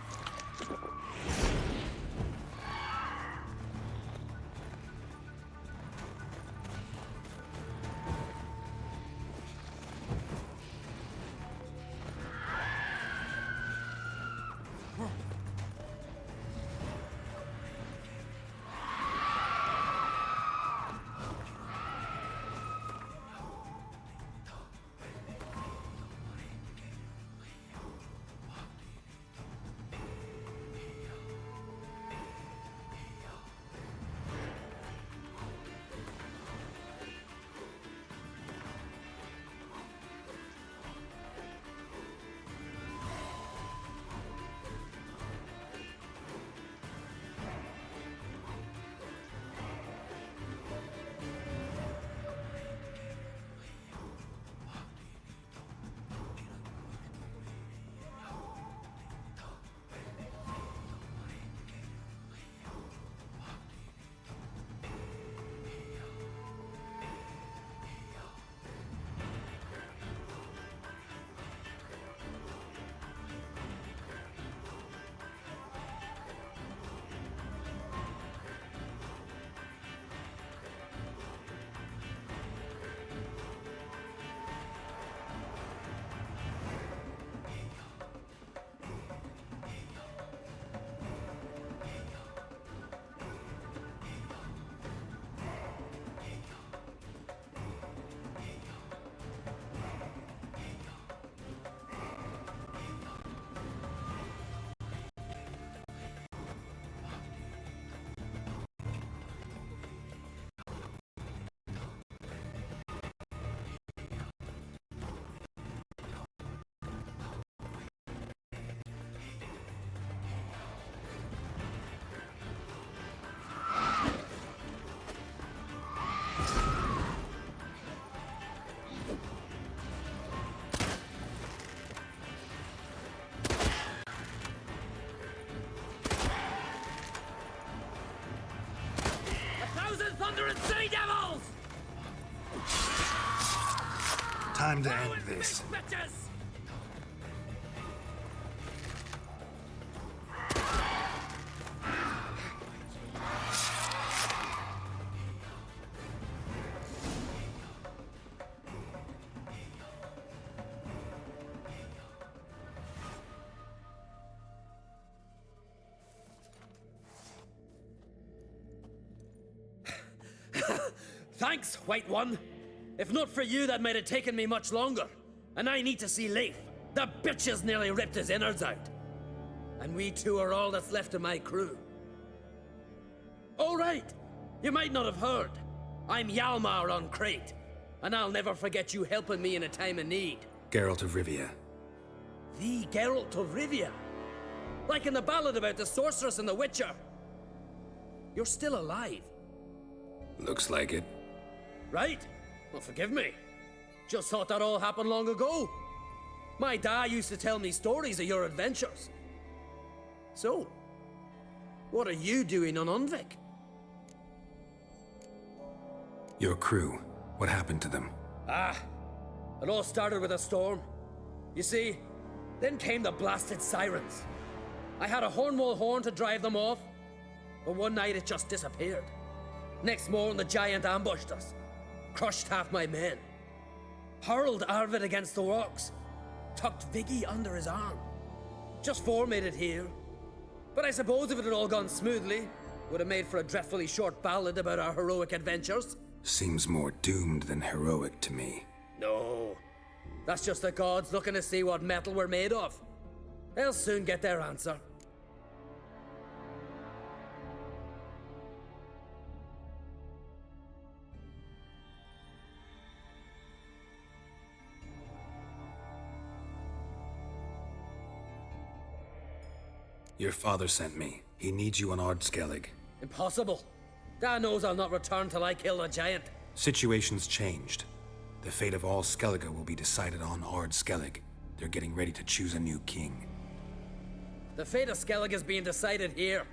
Thundering sea devils! Time to end this. Bitches! Thanks, White One. If not for you, that might have taken me much longer. And I need to see Leif. The bitch has nearly ripped his innards out. And we two are all that's left of my crew. Oh, right. You might not have heard. I'm Hjalmar on Crete. And I'll never forget you helping me in a time of need. Geralt of Rivia. The Geralt of Rivia? Like in the ballad about the sorceress and the witcher. You're still alive. Looks like it. Right? Well, forgive me. Just thought that all happened long ago. My dad used to tell me stories of your adventures. So, what are you doing on Unvik? Your crew. What happened to them? It all started with a storm. You see, then came the blasted sirens. I had a Hornwall horn to drive them off, but one night it just disappeared. Next morning, the giant ambushed us, crushed half my men, hurled Arvid against the rocks, tucked Viggy under his arm. Just four made it here. But I suppose if it had all gone smoothly, would have made for a dreadfully short ballad about our heroic adventures. Seems more doomed than heroic to me. No. That's just the gods looking to see what metal we're made of. They'll soon get their answer. Your father sent me. He needs you on Ard Skellig. Impossible. Dad knows I'll not return till I kill the giant. Situation's changed. The fate of all Skellige will be decided on Ard Skellig. They're getting ready to choose a new king. The fate of Skellig is being decided here.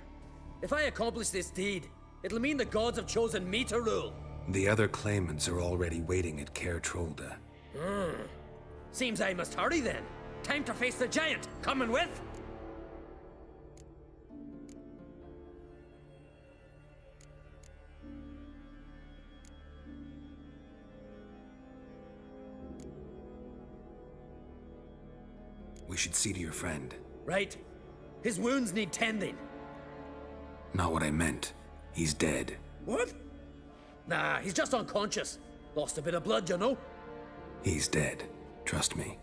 If I accomplish this deed, it'll mean the gods have chosen me to rule. The other claimants are already waiting at Caer Trolda. Seems I must hurry then. Time to face the giant. Coming with? We should see to your friend. Right. His wounds need tending. Not what I meant. He's dead. What? Nah, he's just unconscious. Lost a bit of blood, you know. He's dead. Trust me.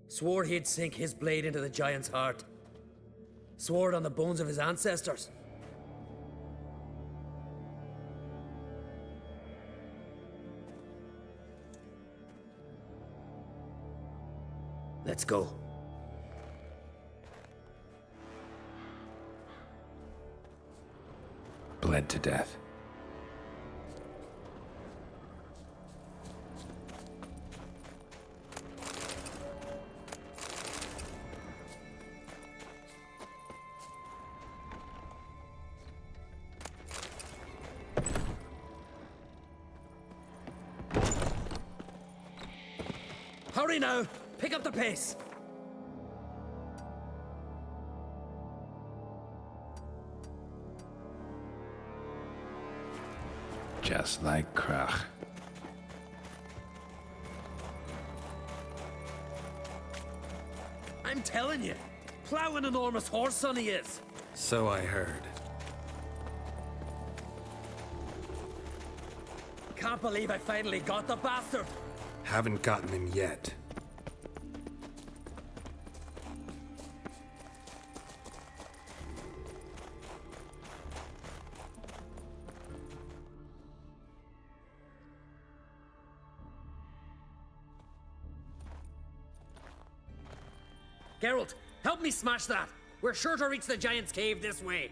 Swore he'd sink his blade into the giant's heart. Swore it on the bones of his ancestors. Let's go. Bled to death. Hurry now! Pick up the pace! Just like Krach. I'm telling you, plow an enormous horse son he is. So I heard. Can't believe I finally got the bastard. Haven't gotten him yet. Geralt, help me smash that. We're sure to reach the giant's cave this way.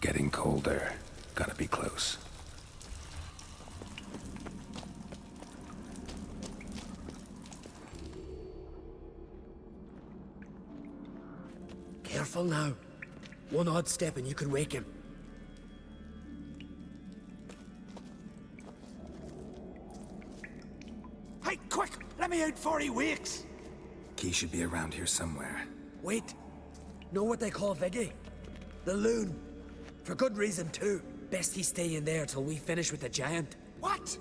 Getting colder. Gotta be close. Careful now. One odd step and you can wake him. Hey, quick! Let me out before he wakes! Key should be around here somewhere. Wait. Know what they call Viggy? The loon. For good reason, too. Best he stay in there till we finish with the giant. What?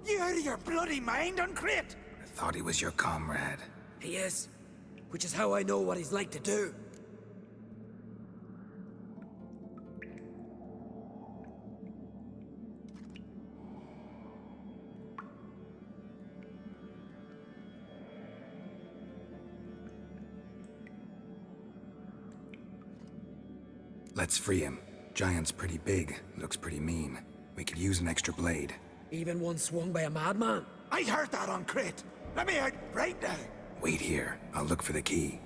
You out of your bloody mind, Uncrate? I thought he was your comrade. He is. Which is how I know what he's like to do. Let's free him. Giant's pretty big, looks pretty mean. We could use an extra blade. Even one swung by a madman. I heard that, Uncrate. Let me out right now. Wait here. I'll look for the key.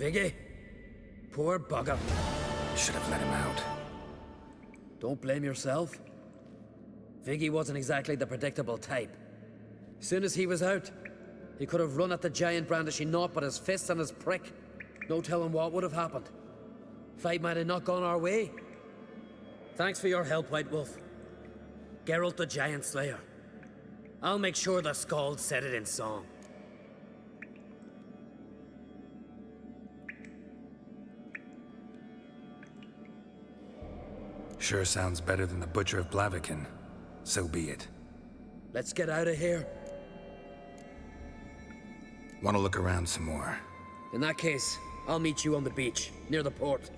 Viggy? Poor bugger. Should have let him out. Don't blame yourself. Viggy wasn't exactly the predictable type. Soon as he was out, he could have run at the giant brandishing naught but his fist and his prick. No telling what would have happened. Fight might have not gone our way. Thanks for your help, White Wolf. Geralt the Giant Slayer. I'll make sure the Skald said it in song. Sure sounds better than the Butcher of Blaviken. So be it. Let's get out of here. Want to look around some more? In that case, I'll meet you on the beach, near the port.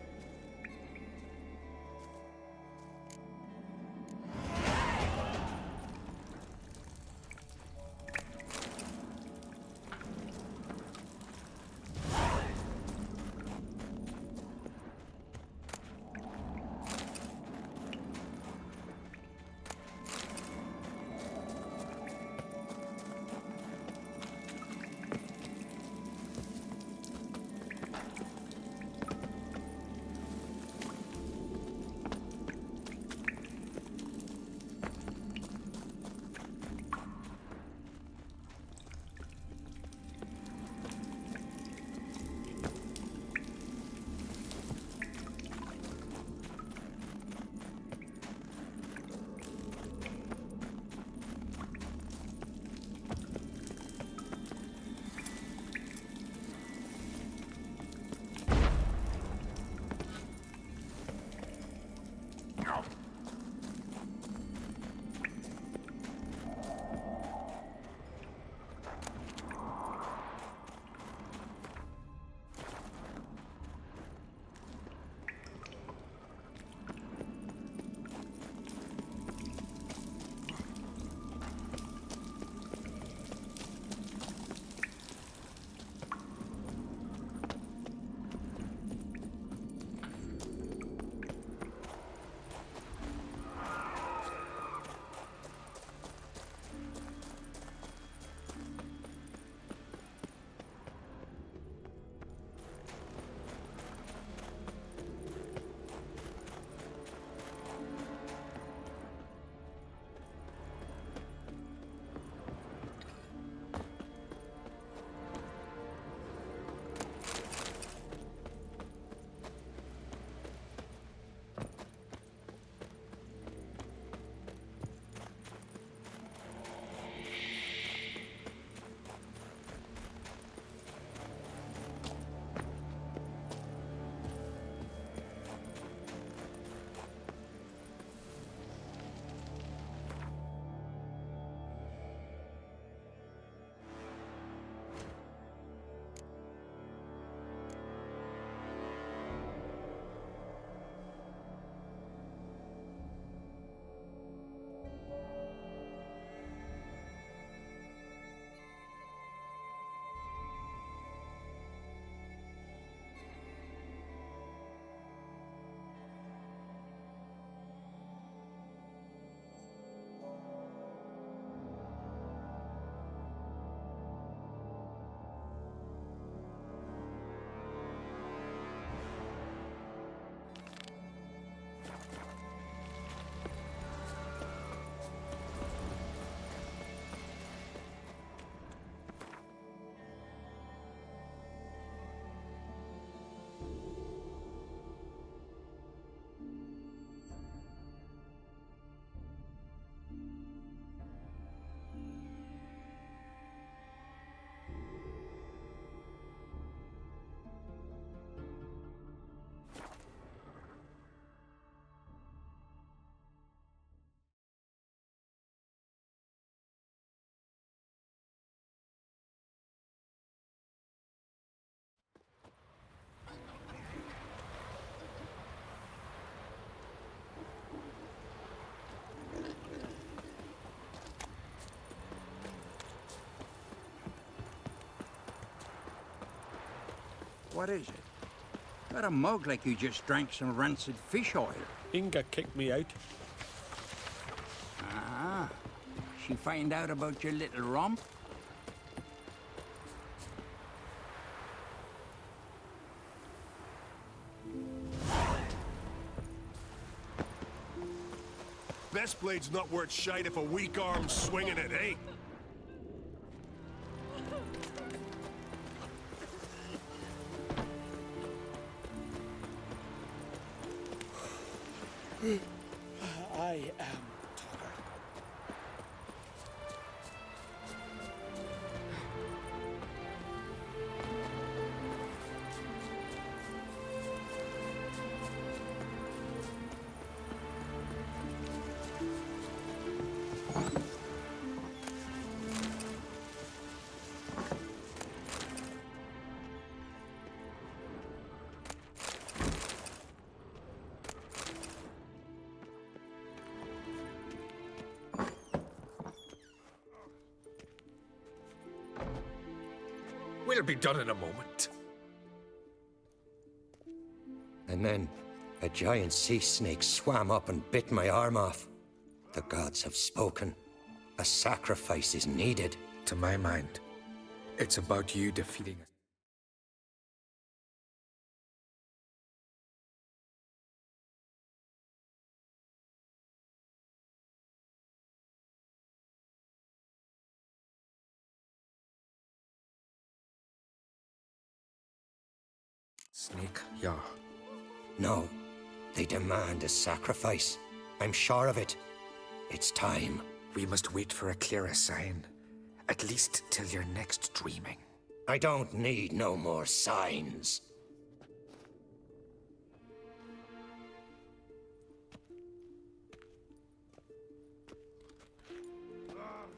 What is it? Got a mug like you just drank some rancid fish oil. Inga kicked me out. Ah, she find out about your little romp? best blade's not worth shite if a weak arm's swinging it, eh? I am tired. We'll be done in a moment. And then a giant sea snake swam up and bit my arm off. The gods have spoken. A sacrifice is needed. To my mind, it's about you defeating us. Snake, yeah. No, they demand a sacrifice. I'm sure of it. It's time. We must wait for a clearer sign. At least till your next dreaming. I don't need no more signs.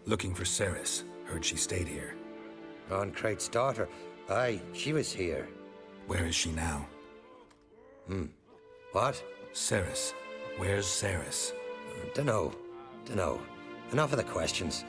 Looking for Ceres. Heard she stayed here. Oncrate's daughter. Aye, she was here. Where is she now? What? Ceres. Where's Ceres? Dunno. Enough of the questions.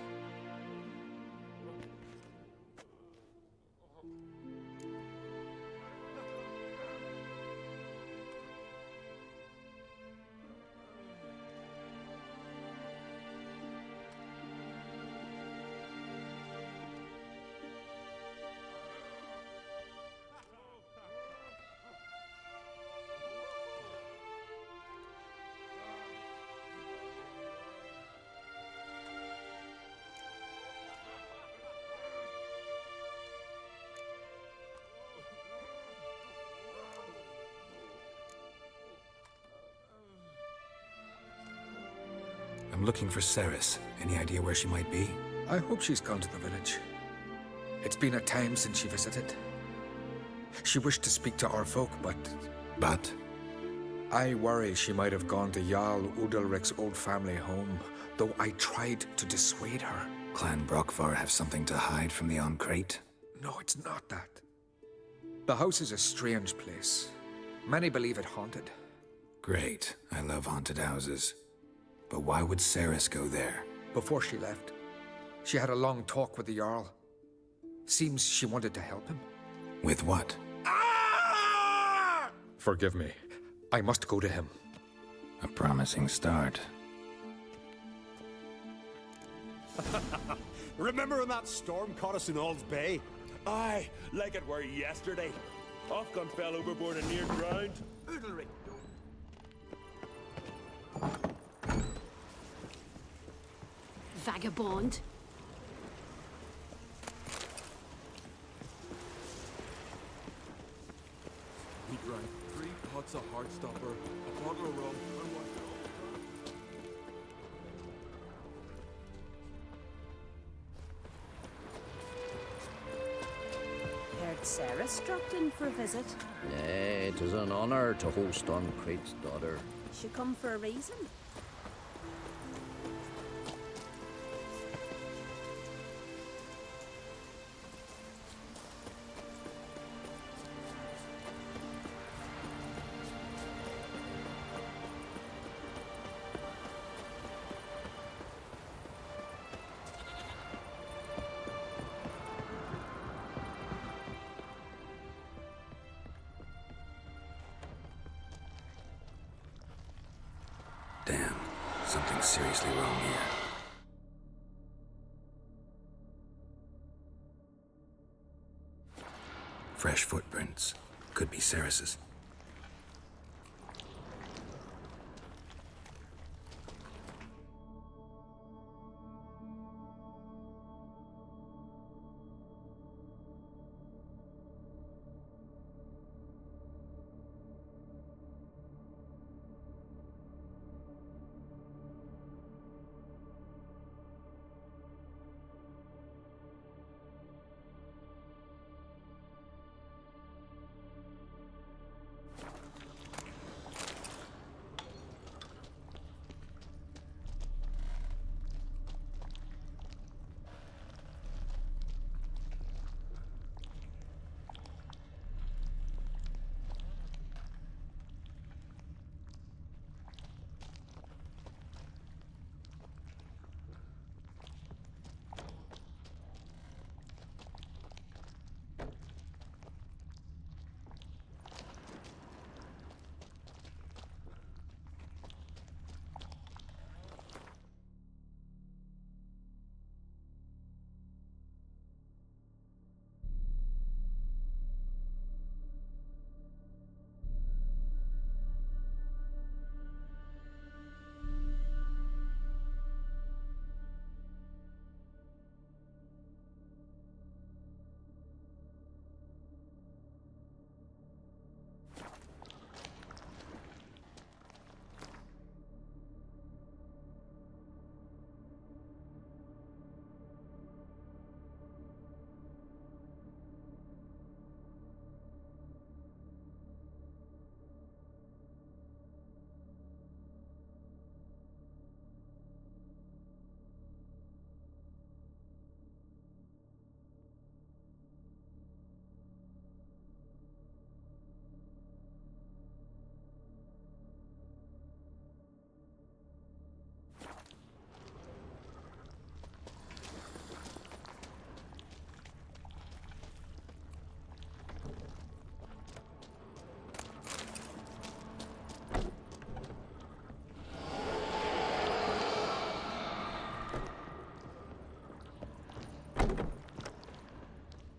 I'm looking for Ceres. Any idea where she might be? I hope she's gone to the village. It's been a time since she visited. She wished to speak to our folk, but... But? I worry she might have gone to Jarl Udalric's old family home, though I tried to dissuade her. Clan Brockvar have something to hide from the Oncrate? No, it's not that. The house is a strange place. Many believe it haunted. Great. I love haunted houses. But why would Ceres go there? Before she left, she had a long talk with the Jarl. Seems she wanted to help him. With what? Forgive me. I must go to him. A promising start. Remember when that storm caught us in Ald's Bay? Aye, like it were yesterday. Ofcon fell overboard and near drowned. Udalric. Vagabond. We drank 3 pots of Heartstopper, a bottle of rum, and 1 Heard Ceres dropped in for a visit. Nay, it is an honor to host Oncrate's daughter. She come for a reason. Damn, something's seriously wrong here. Fresh footprints. Could be Ceres's.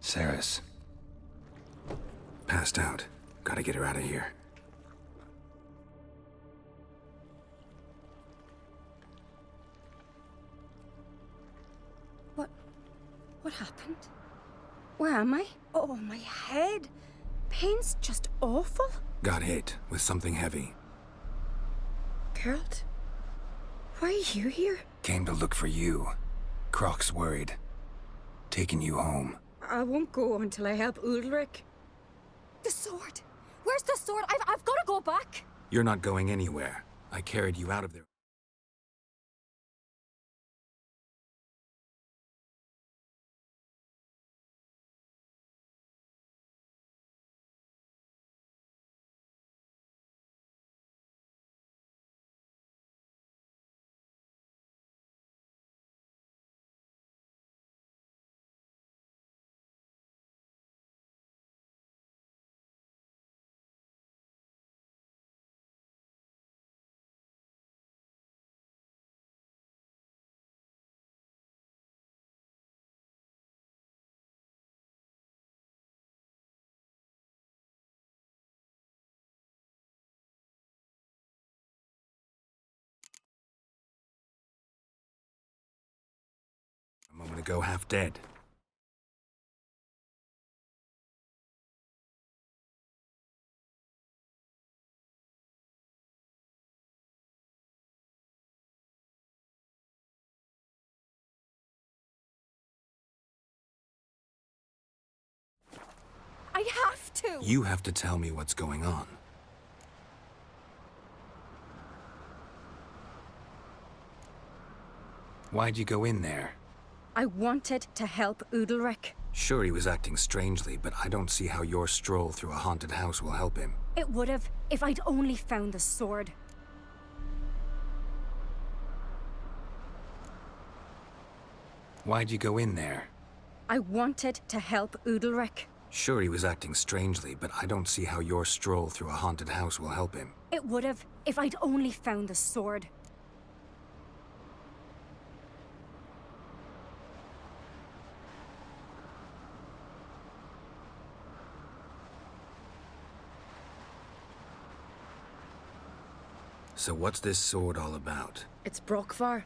Saris. Passed out. Gotta get her out of here. What happened? Where am I? Oh, my head. Pain's just awful. Got hit with something heavy. Geralt? Why are you here? Came to look for you. Croc's worried. Taking you home. I won't go until I help Udalric. The sword! Where's the sword? I've got to go back! You're not going anywhere. I carried you out of there. A moment ago, half dead. I have to! You have to tell me what's going on. Why'd you go in there? I wanted to help Udalric. Sure, he was acting strangely, but I don't see how your stroll through a haunted house will help him. It would have, if I'd only found the sword. Why'd you go in there? I wanted to help Udalric. Sure, he was acting strangely, but I don't see how your stroll through a haunted house will help him. It would have, if I'd only found the sword. So what's this sword all about? It's Brokvar.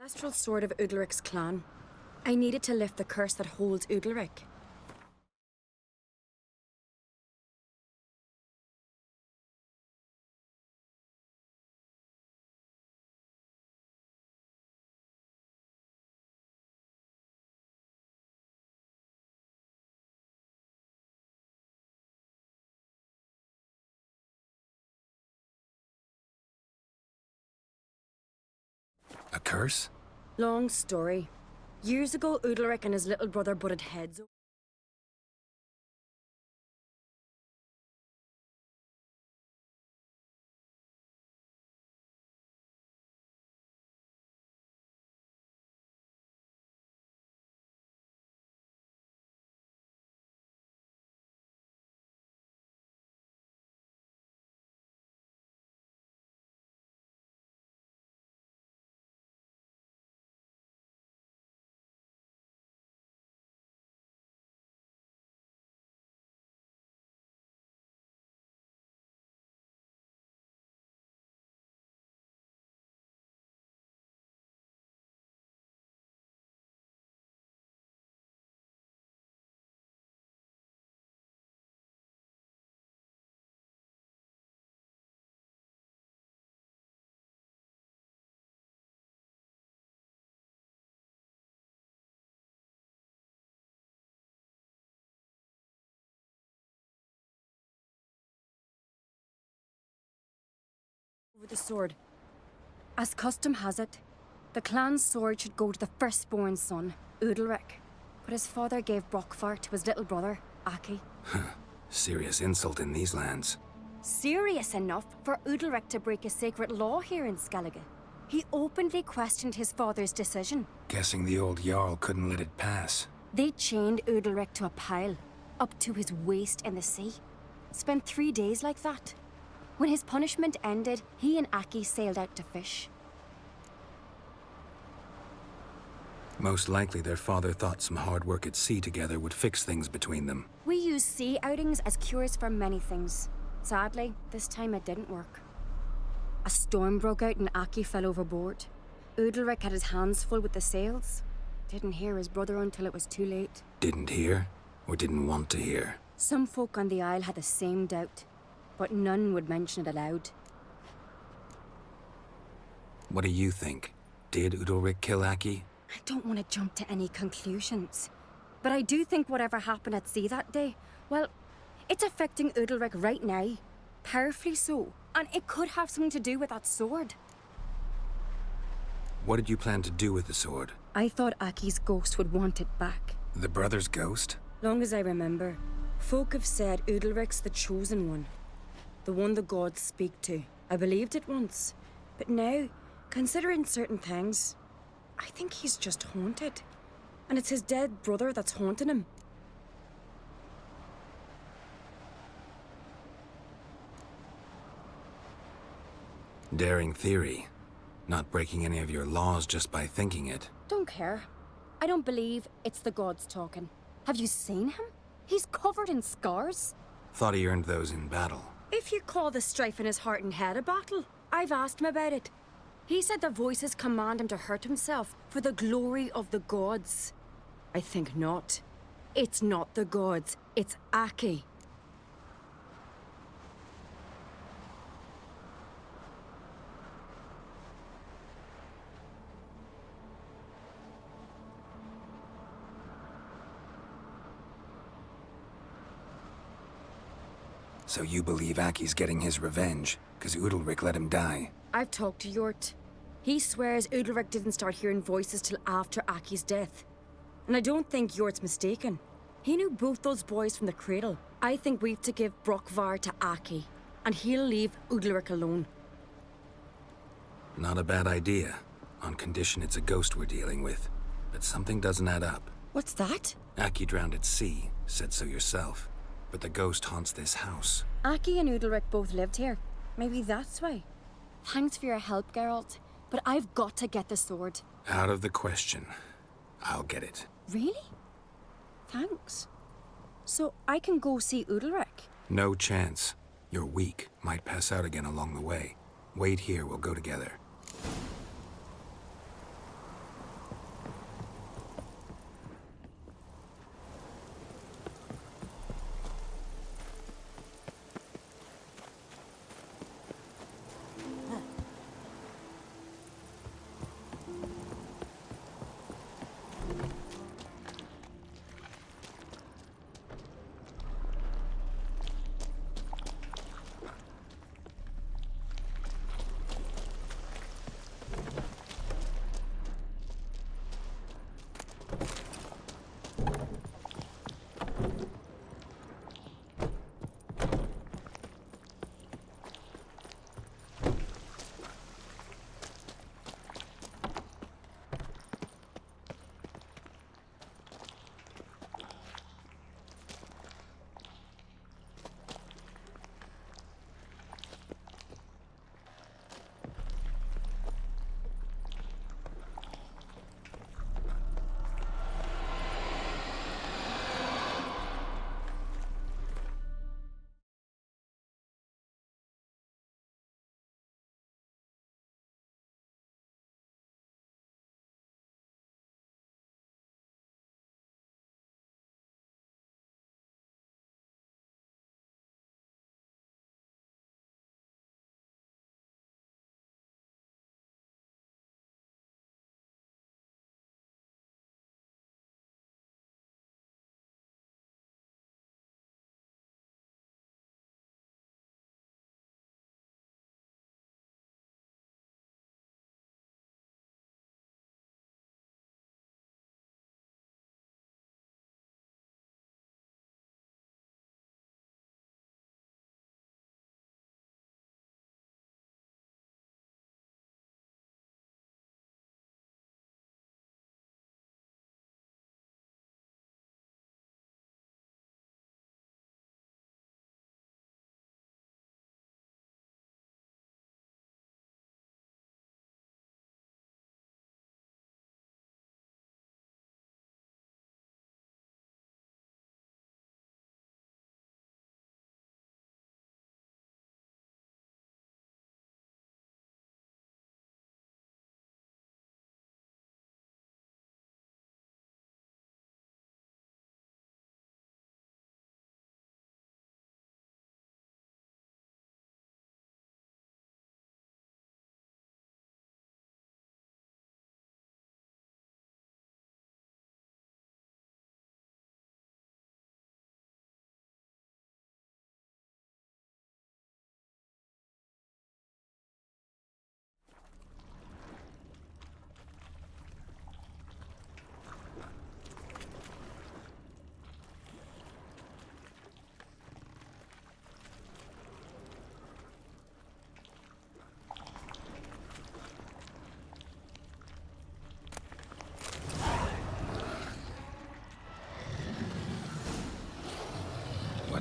Ancestral sword of Udalric's clan. I needed to lift the curse that holds Udalric. A curse? Long story. Years ago, Udalric and his little brother butted heads. with the sword. As custom has it, the clan's sword should go to the firstborn son, Udalric. But his father gave Brockvar to his little brother, Aki. Serious insult in these lands. Serious enough for Udalric to break a sacred law here in Skellige. He openly questioned his father's decision. Guessing the old Jarl couldn't let it pass. They chained Udalric to a pile, up to his waist in the sea. Spent 3 days like that. When his punishment ended, he and Aki sailed out to fish. Most likely their father thought some hard work at sea together would fix things between them. We use sea outings as cures for many things. Sadly, this time it didn't work. A storm broke out and Aki fell overboard. Udalric had his hands full with the sails. Didn't hear his brother until it was too late. Didn't hear, or didn't want to hear? Some folk on the Isle had the same doubt, but none would mention it aloud. What do you think? Did Udalric kill Aki? I don't want to jump to any conclusions, but I do think whatever happened at sea that day, well, it's affecting Udalric right now. Powerfully so, and it could have something to do with that sword. What did you plan to do with the sword? I thought Aki's ghost would want it back. The brother's ghost? Long as I remember, folk have said Udalric's the chosen one. The one the gods speak to. I believed it once. But now, considering certain things, I think he's just haunted. And it's his dead brother that's haunting him. Daring theory. Not breaking any of your laws just by thinking it. Don't care. I don't believe it's the gods talking. Have you seen him? He's covered in scars. Thought he earned those in battle. If you call the strife in his heart and head a battle, I've asked him about it. He said the voices command him to hurt himself for the glory of the gods. I think not. It's not the gods, it's Aki. So you believe Aki's getting his revenge, because Udalric let him die? I've talked to Yort. He swears Udalric didn't start hearing voices till after Aki's death. And I don't think Yort's mistaken. He knew both those boys from the cradle. I think we've to give Brockvar to Aki, and he'll leave Udalric alone. Not a bad idea, on condition it's a ghost we're dealing with. But something doesn't add up. What's that? Aki drowned at sea, said so yourself. But the ghost haunts this house. Aki and Udalric both lived here. Maybe that's why. Thanks for your help, Geralt. But I've got to get the sword. Out of the question. I'll get it. Really? Thanks. So I can go see Udalric? No chance. You're weak. Might pass out again along the way. Wait here, we'll go together.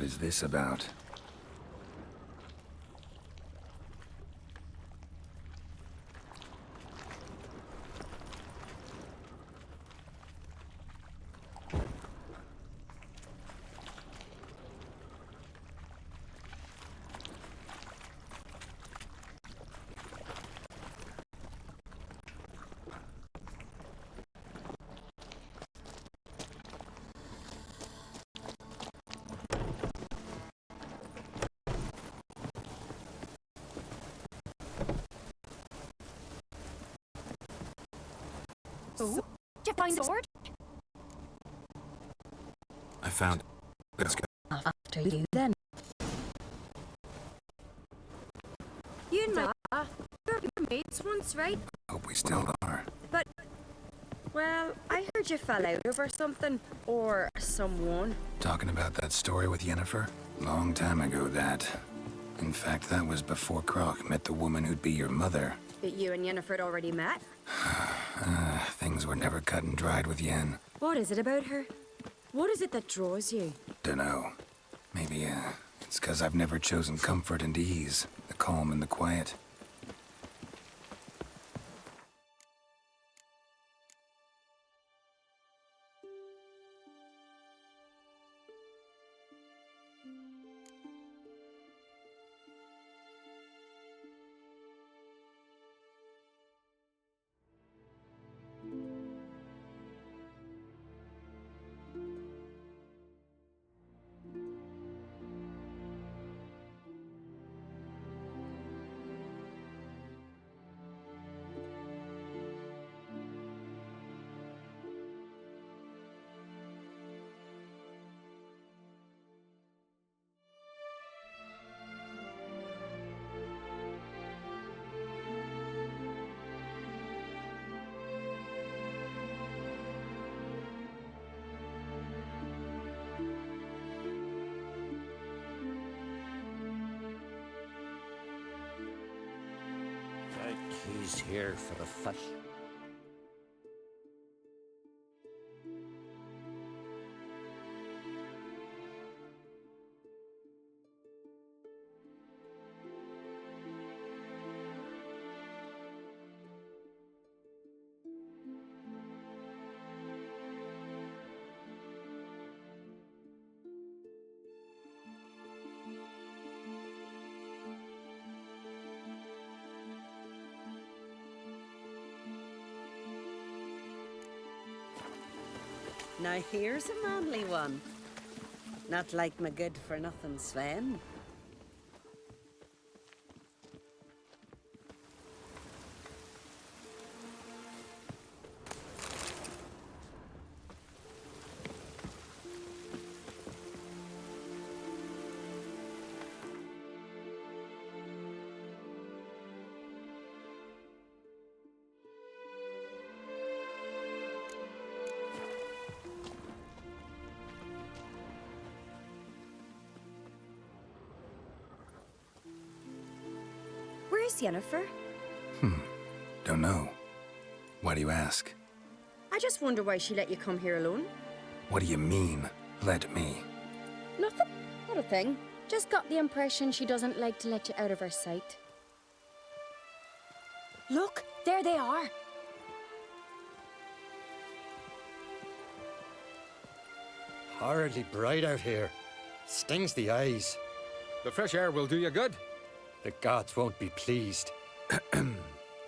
What is this about? Oh, did you find the sword? I found it. Let's go. After you, then. You and my were mates once, right? Hope we still are. But, well, I heard you fell out over something. Or someone. Talking about that story with Yennefer? Long time ago, that. In fact, that was before Croc met the woman who'd be your mother. But you and Yennefer had already met? Things were never cut and dried with Yen. What is it about her? What is it that draws you? Dunno. Maybe, it's 'cause I've never chosen comfort and ease. The calm and the quiet. He's here for the fish. Now here's a manly one. Not like my good-for-nothing Sven. Where's Yennefer? Don't know. Why do you ask? I just wonder why she let you come here alone. What do you mean, let me? Nothing. Not a thing. Just got the impression she doesn't like to let you out of her sight. Look, there they are. Horridly bright out here. Stings the eyes. The fresh air will do you good. The gods won't be pleased.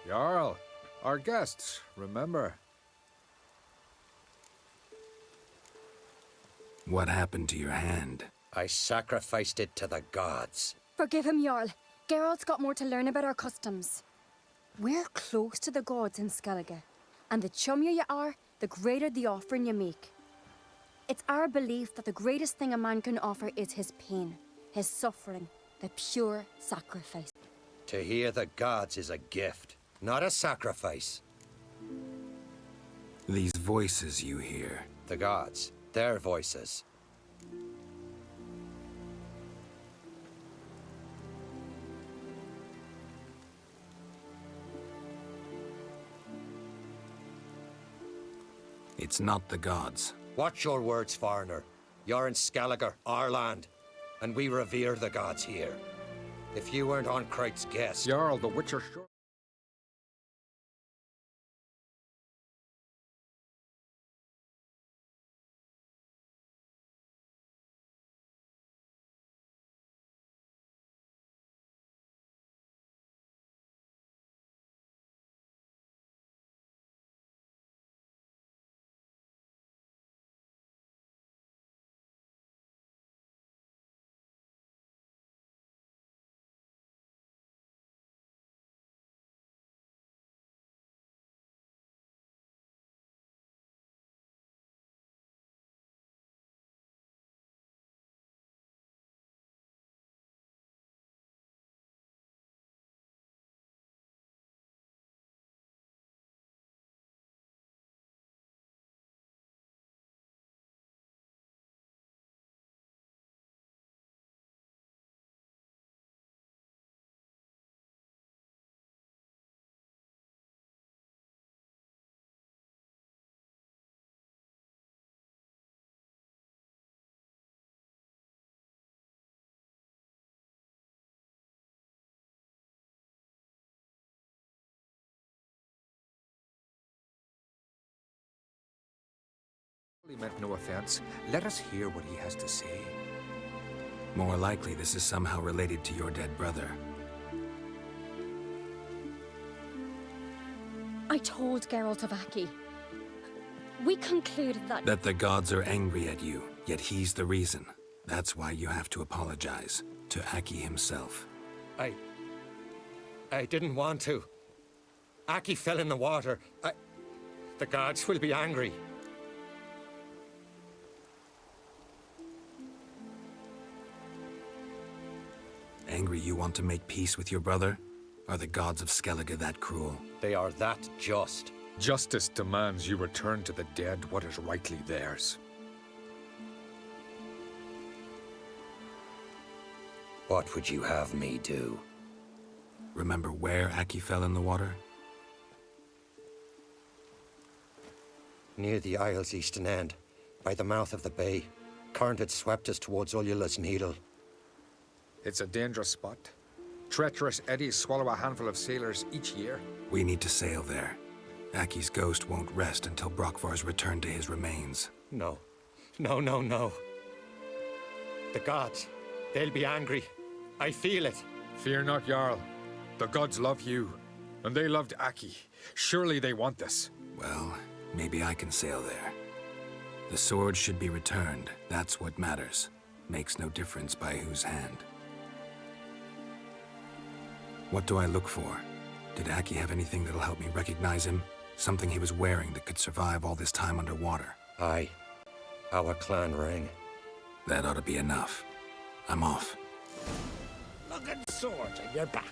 Jarl, our guests, remember. What happened to your hand? I sacrificed it to the gods. Forgive him, Jarl. Geralt's got more to learn about our customs. We're close to the gods in Skellige, and the chummier you are, the greater the offering you make. It's our belief that the greatest thing a man can offer is his pain, his suffering, the pure sacrifice. To hear the gods is a gift, not a sacrifice. These voices you hear. The gods, their voices. It's not the gods. Watch your words, foreigner. You're in Skellige, our land. and we revere the gods here. If you weren't Arnkright's guest... Jarl, the Witcher sure... He meant no offense. Let us hear what he has to say. More likely, this is somehow related to your dead brother. I told Geralt of Aki. We concluded that... That the gods are angry at you, yet he's the reason. That's why you have to apologize. To Aki himself. I didn't want to. Aki fell in the water. The gods will be angry. Angry you want to make peace with your brother? Are the gods of Skellige that cruel? They are that just. Justice demands you return to the dead what is rightly theirs. What would you have me do? Remember where Aki fell in the water? Near the Isle's eastern end, by the mouth of the bay. Current had swept us towards Ullula's Needle. It's a dangerous spot. Treacherous eddies swallow a handful of sailors each year. We need to sail there. Aki's ghost won't rest until Brokvar's returned to his remains. No. No. The gods, they'll be angry. I feel it. Fear not, Jarl. The gods love you, and they loved Aki. Surely they want this. Well, maybe I can sail there. The sword should be returned. That's what matters. Makes no difference by whose hand. What do I look for? Did Aki have anything that'll help me recognize him? Something he was wearing that could survive all this time underwater? Aye. Our clan ring. That ought to be enough. I'm off. Look at swords in your back.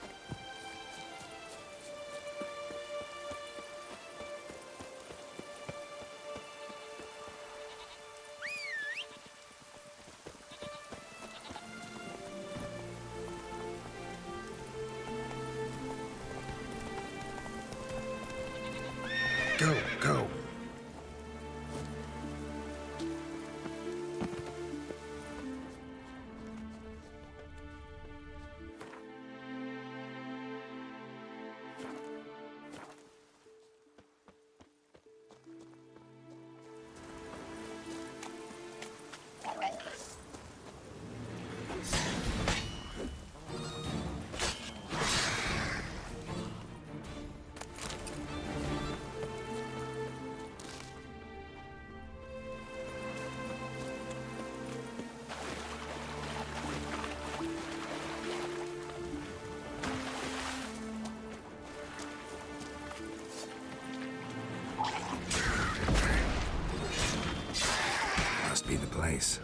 Go. Must be the place.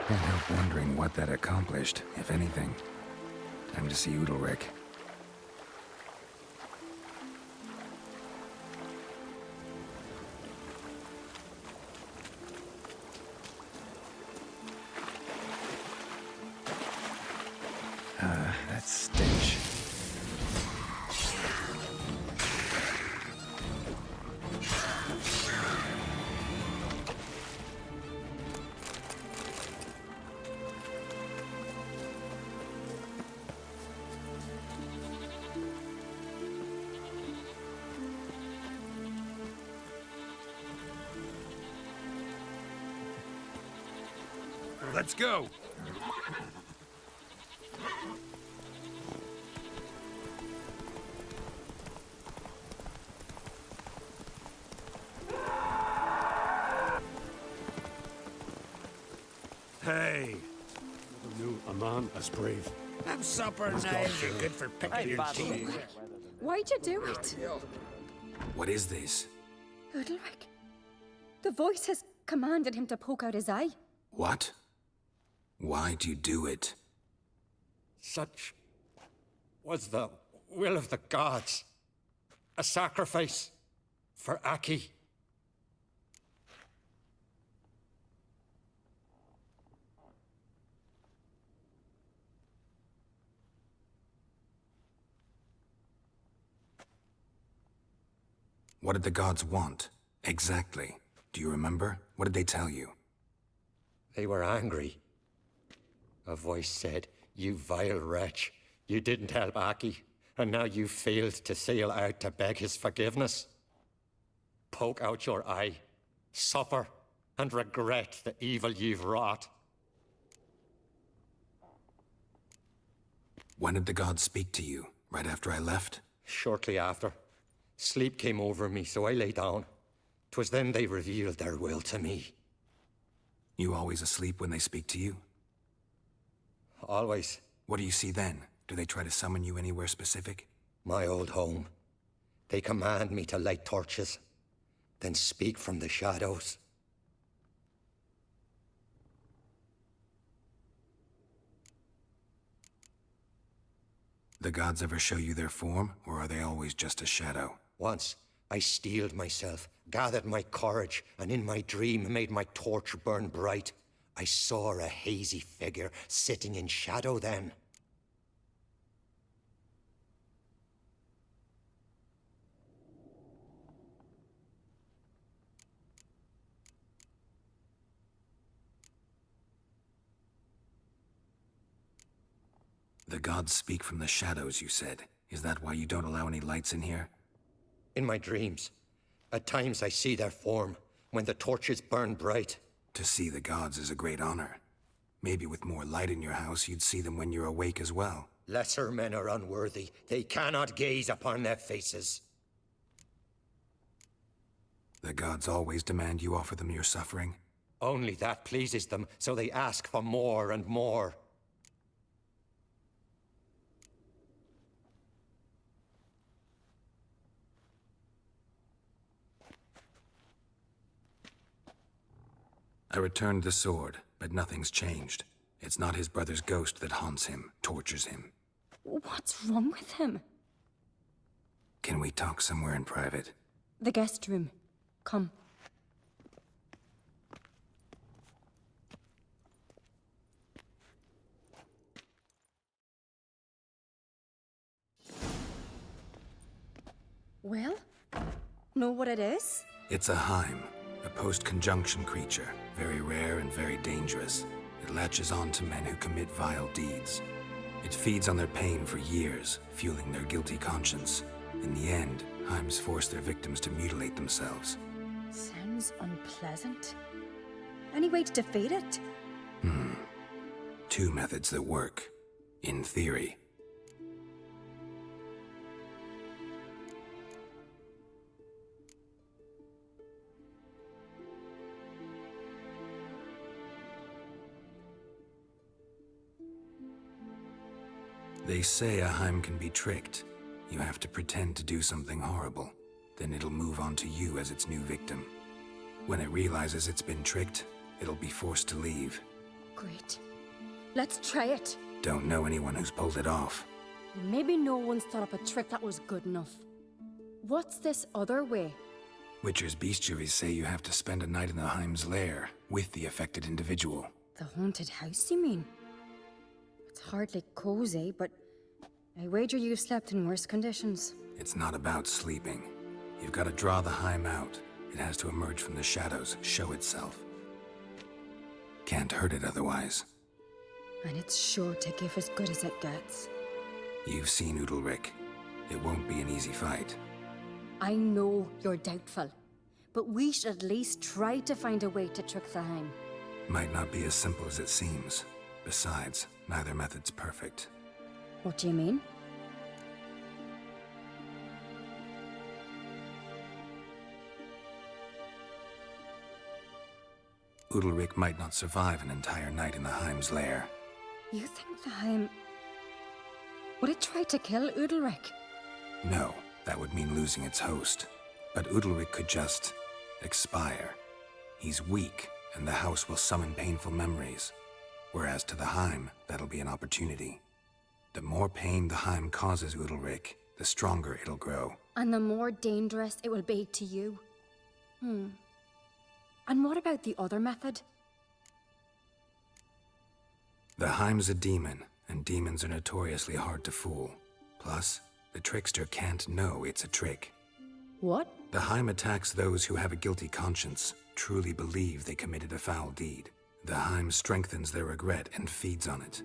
Can't help wondering what that accomplished, if anything. Time to see Udalryk. That stench. Let's go! Hey! Never knew a man as brave. Have supper now. You're good for picking your teeth. Why'd you do it? What is this? Udalryk. The voice has commanded him to poke out his eye. What? Why'd you do it? Such was the will of the gods. A sacrifice for Aki. What did the gods want? Exactly. Do you remember? What did they tell you? They were angry. A voice said, "You vile wretch, you didn't help Aki, and now you failed to sail out to beg his forgiveness. Poke out your eye, suffer, and regret the evil you've wrought." When did the gods speak to you? Right after I left? Shortly after. Sleep came over me, so I lay down. 'Twas then they revealed their will to me. You always asleep when they speak to you? Always. What do you see then? Do they try to summon you anywhere specific? My old home. They command me to light torches, then speak from the shadows. The gods ever show you their form, or are they always just a shadow? Once, I steeled myself, gathered my courage, and in my dream made my torch burn bright. I saw a hazy figure sitting in shadow then. The gods speak from the shadows, you said. Is that why you don't allow any lights in here? In my dreams. At times I see their form, when the torches burn bright. To see the gods is a great honor. Maybe with more light in your house, you'd see them when you're awake as well. Lesser men are unworthy. They cannot gaze upon their faces. The gods always demand you offer them your suffering? Only that pleases them, so they ask for more and more. I returned the sword, but nothing's changed. It's not his brother's ghost that haunts him, tortures him. What's wrong with him? Can we talk somewhere in private? The guest room. Come. Well, know what it is? It's a Heim, a post-conjunction creature, very rare and very dangerous. It latches on to men who commit vile deeds. It feeds on their pain for years, fueling their guilty conscience. In the end, Heims force their victims to mutilate themselves. Sounds unpleasant. Any way to defeat it? Two methods that work. In theory. They say a Heim can be tricked. You have to pretend to do something horrible. Then it'll move on to you as its new victim. When it realizes it's been tricked, it'll be forced to leave. Great. Let's try it. Don't know anyone who's pulled it off. Maybe no one's thought up a trick that was good enough. What's this other way? Witcher's bestiaries say you have to spend a night in the Heim's lair with the affected individual. The haunted house, you mean? It's hardly cozy, but I wager you've slept in worse conditions. It's not about sleeping. You've got to draw the Heim out. It has to emerge from the shadows, show itself. Can't hurt it otherwise. And it's sure to give as good as it gets. You've seen Udalric. It won't be an easy fight. I know you're doubtful, but we should at least try to find a way to trick the Heim. Might not be as simple as it seems. Besides, neither method's perfect. What do you mean? Udalric might not survive an entire night in the Heim's lair. You think the Heim... would it try to kill Udalric? No, that would mean losing its host. But Udalric could just... expire. He's weak, and the house will summon painful memories. Whereas to the Heim, that'll be an opportunity. The more pain the Heim causes Udalric, the stronger it'll grow. And the more dangerous it will be to you. And what about the other method? The Heim's a demon, and demons are notoriously hard to fool. Plus, the trickster can't know it's a trick. What? The Heim attacks those who have a guilty conscience, truly believe they committed a foul deed. The Heim strengthens their regret and feeds on it.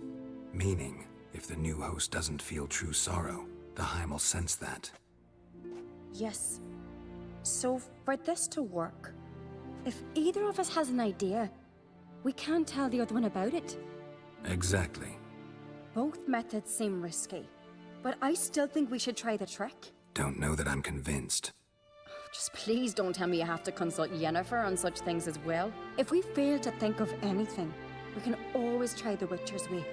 Meaning, if the new host doesn't feel true sorrow, the Heim will sense that. Yes. So, for this to work, if either of us has an idea, we can't tell the other one about it. Exactly. Both methods seem risky, but I still think we should try the trick. Don't know that I'm convinced. Just please don't tell me you have to consult Yennefer on such things as well. If we fail to think of anything, we can always try the Witcher's way.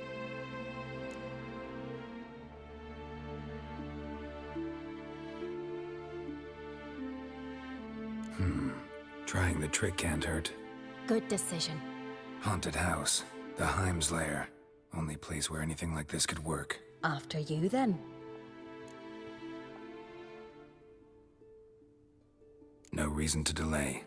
Trying the trick can't hurt. Good decision. Haunted house. The Heim's lair. Only place where anything like this could work. After you, then. No reason to delay.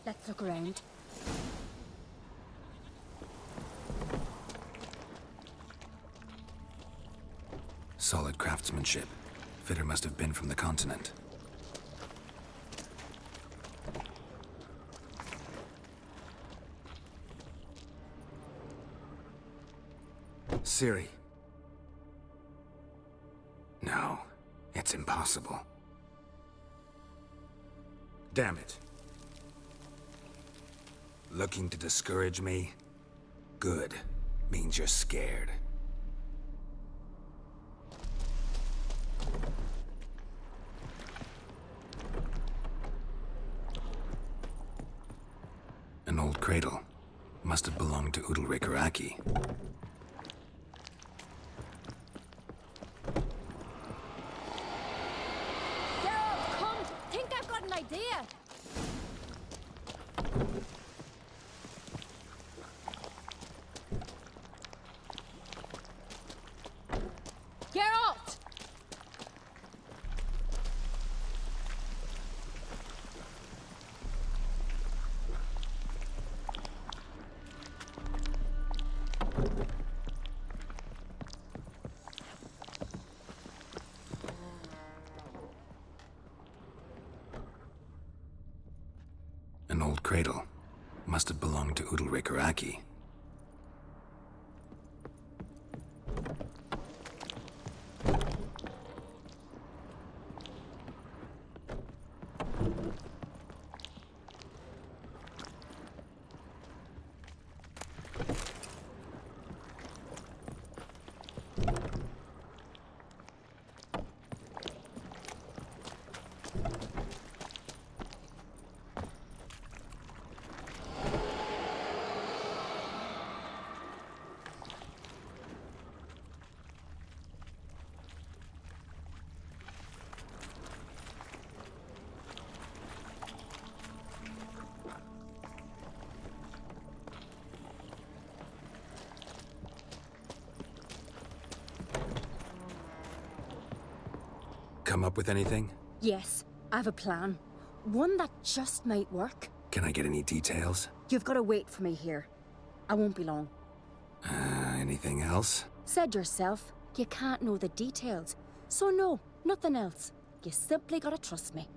Let's look around. Solid craftsmanship. Fitter must have been from the continent. Ciri. No, it's impossible. Damn it. Looking to discourage me? Good. Means you're scared. An old cradle. Must have belonged to Udalric or Aki. Geralt, come! Think I've got an idea! Geralt! An old cradle. Must have belonged to Udalric or Aki. come up with anything? Yes, I have a plan. One that just might work. Can I get any details? You've got to wait for me here. I won't be long. Anything else? Said yourself, you can't know the details. So no, nothing else. You simply gotta trust me.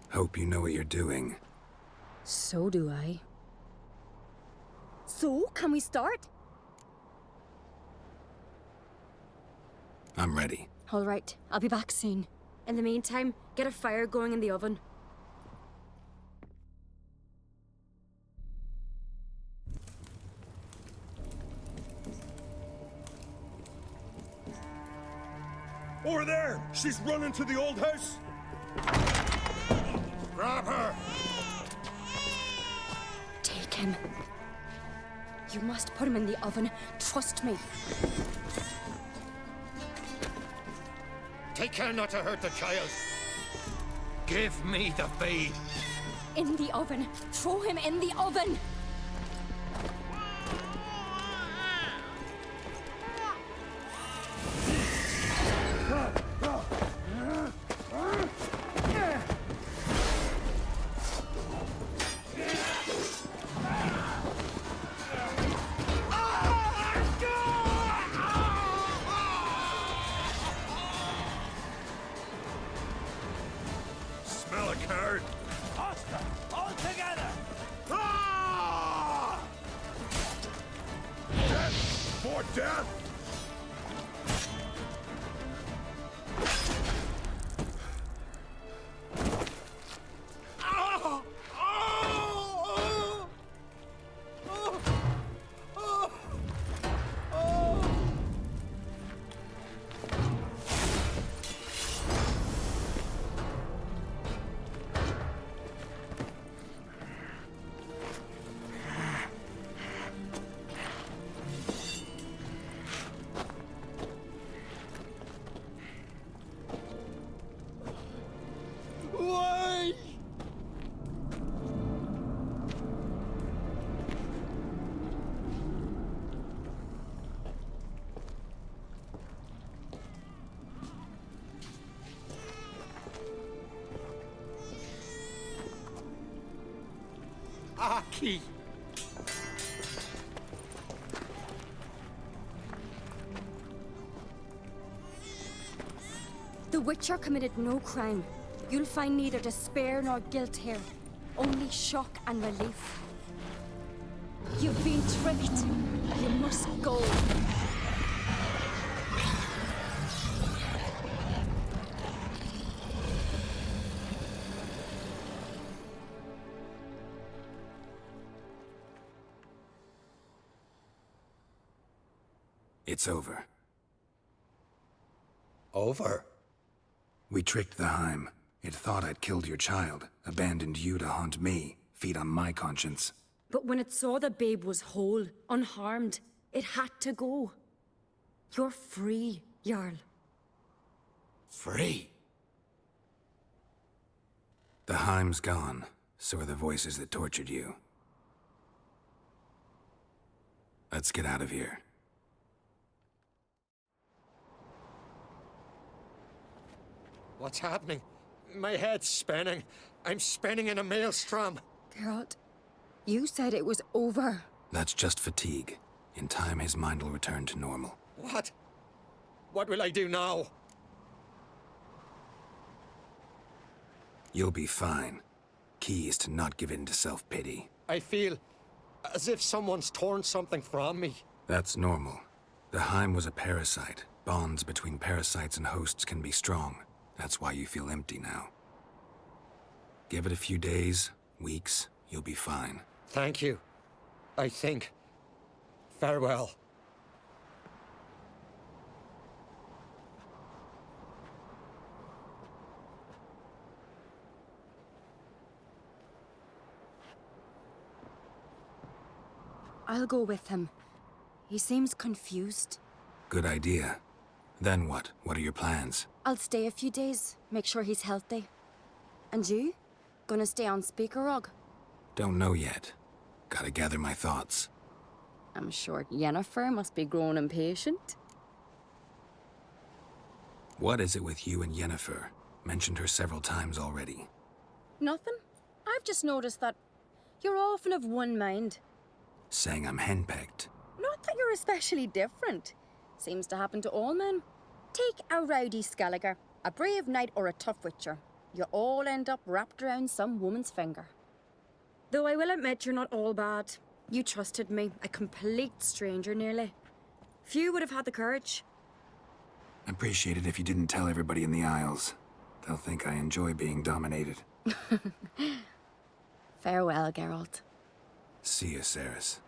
Hope you know what you're doing. So do I. So, can we start? I'm ready. All right, I'll be back soon. In the meantime, get a fire going in the oven. Over there! She's running to the old house! Grab her! Take him. You must put him in the oven. Trust me. Take care not to hurt the child. Give me the feed. In the oven. Throw him in the oven. Smell a card! Oscar, all together! Ah! Death for death! Why? Aki! The Witcher committed no crime. You'll find neither despair nor guilt here. Only shock and relief. You've been tricked. You must go. It's over. Over? We tricked the Heim. It thought I'd killed your child, abandoned you to haunt me, feed on my conscience. But when it saw the babe was whole, unharmed, it had to go. You're free, Jarl. Free? The Heim's gone, so are the voices that tortured you. Let's get out of here. What's happening? My head's spinning. I'm spinning in a maelstrom. Geralt, you said it was over. That's just fatigue. In time, his mind will return to normal. What? What will I do now? You'll be fine. Key is to not give in to self-pity. I feel as if someone's torn something from me. That's normal. The Heim was a parasite. Bonds between parasites and hosts can be strong. That's why you feel empty now. Give it a few days, weeks, you'll be fine. Thank you. I think. Farewell. I'll go with him. He seems confused. Good idea. Then what? What are your plans? I'll stay a few days, make sure he's healthy. And you? Gonna stay on Speaker Rog? Don't know yet. Gotta gather my thoughts. I'm sure Yennefer must be growing impatient. What is it with you and Yennefer? Mentioned her several times already. Nothing. I've just noticed that you're often of one mind. Saying I'm henpecked. Not that you're especially different. Seems to happen to all men. Take a rowdy Skelliger, a brave knight or a tough witcher. You all end up wrapped around some woman's finger. Though I will admit you're not all bad. You trusted me, a complete stranger nearly. Few would have had the courage. Appreciate it if you didn't tell everybody in the Isles. They'll think I enjoy being dominated. Farewell, Geralt. See you, Cerys.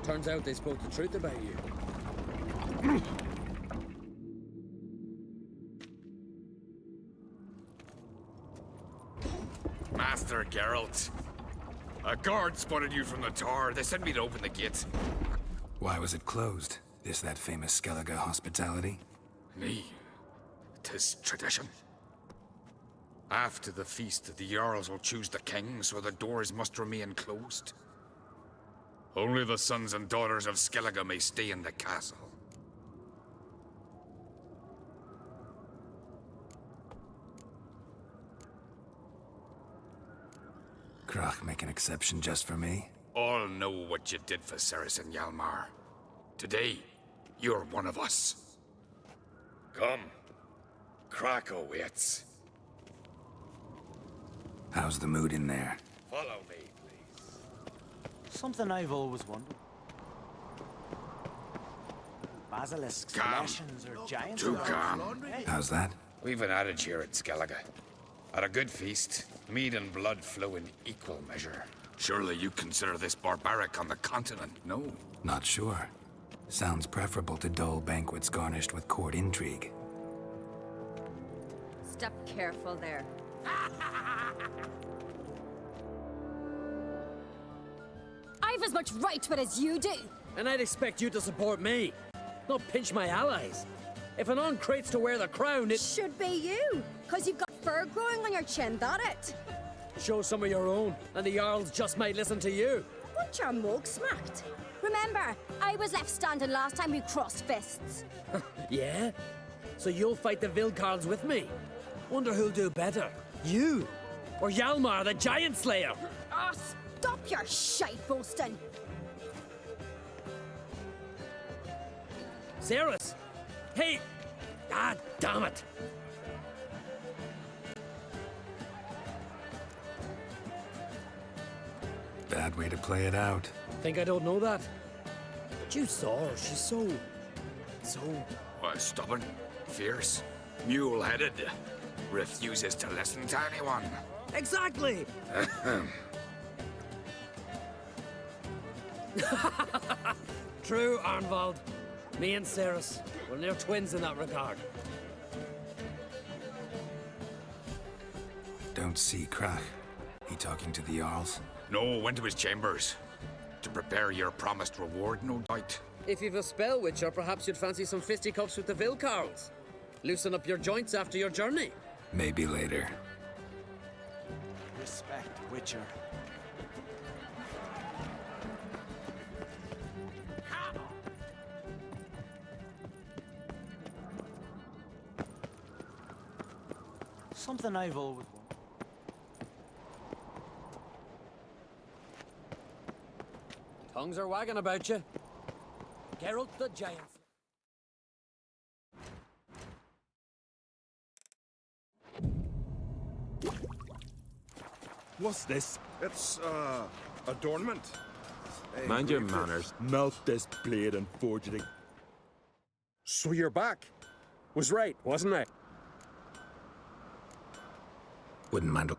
Turns out they spoke the truth about you. Master Geralt. A guard spotted you from the tower. They sent me to open the gate. Why was it closed? Is that famous Skellige hospitality? Me. 'Tis tradition. After the feast, the Jarls will choose the king, so the doors must remain closed. Only the sons and daughters of Skellige may stay in the castle. Crach make an exception just for me? All know what you did for Cerys and Hjalmar. Today, you're one of us. Come. Crach awaits. How's the mood in there? Follow me, please. Something I've always wondered. Basilisks, Lashens, or giants? Too calm. How's that? We've an adage here at Skellige. At a good feast, mead and blood flow in equal measure. Surely you consider this barbaric on the continent, no? Not sure. Sounds preferable to dull banquets garnished with court intrigue. Step careful there. I've as much right to it as you do. And I'd expect you to support me, not pinch my allies. If an on-crate's to wear the crown, it should be you, because you've got fur growing on your chin, that it? Show some of your own, and the Jarls just might listen to you. Want your mug smacked? Remember, I was left standing last time we crossed fists. Yeah? So you'll fight the Vilcarls with me? Wonder who'll do better, you or Hjalmar the Giant Slayer? Ah, stop your shite boasting! Cerys! Hey! Ah, damn it! Bad way to play it out. Think I don't know that? But you saw her. She's so... Stubborn, fierce, mule-headed. Refuses to listen to anyone. Exactly! True, Arnvald. Me and Cerys, we're near twins in that regard. Don't see Krach. He talking to the Jarls? No, went to his chambers. To prepare your promised reward, no doubt. If you've a spell, Witcher, perhaps you'd fancy some fisticuffs with the Vilcarls. Loosen up your joints after your journey. Maybe later. Respect, Witcher. Something I've always wanted. Tongues are wagging about you. Geralt the Giant. What's this? It's, adornment. Mind your manners. Melt this blade and forge it. So you're back. Was right, wasn't I? Wouldn't mind.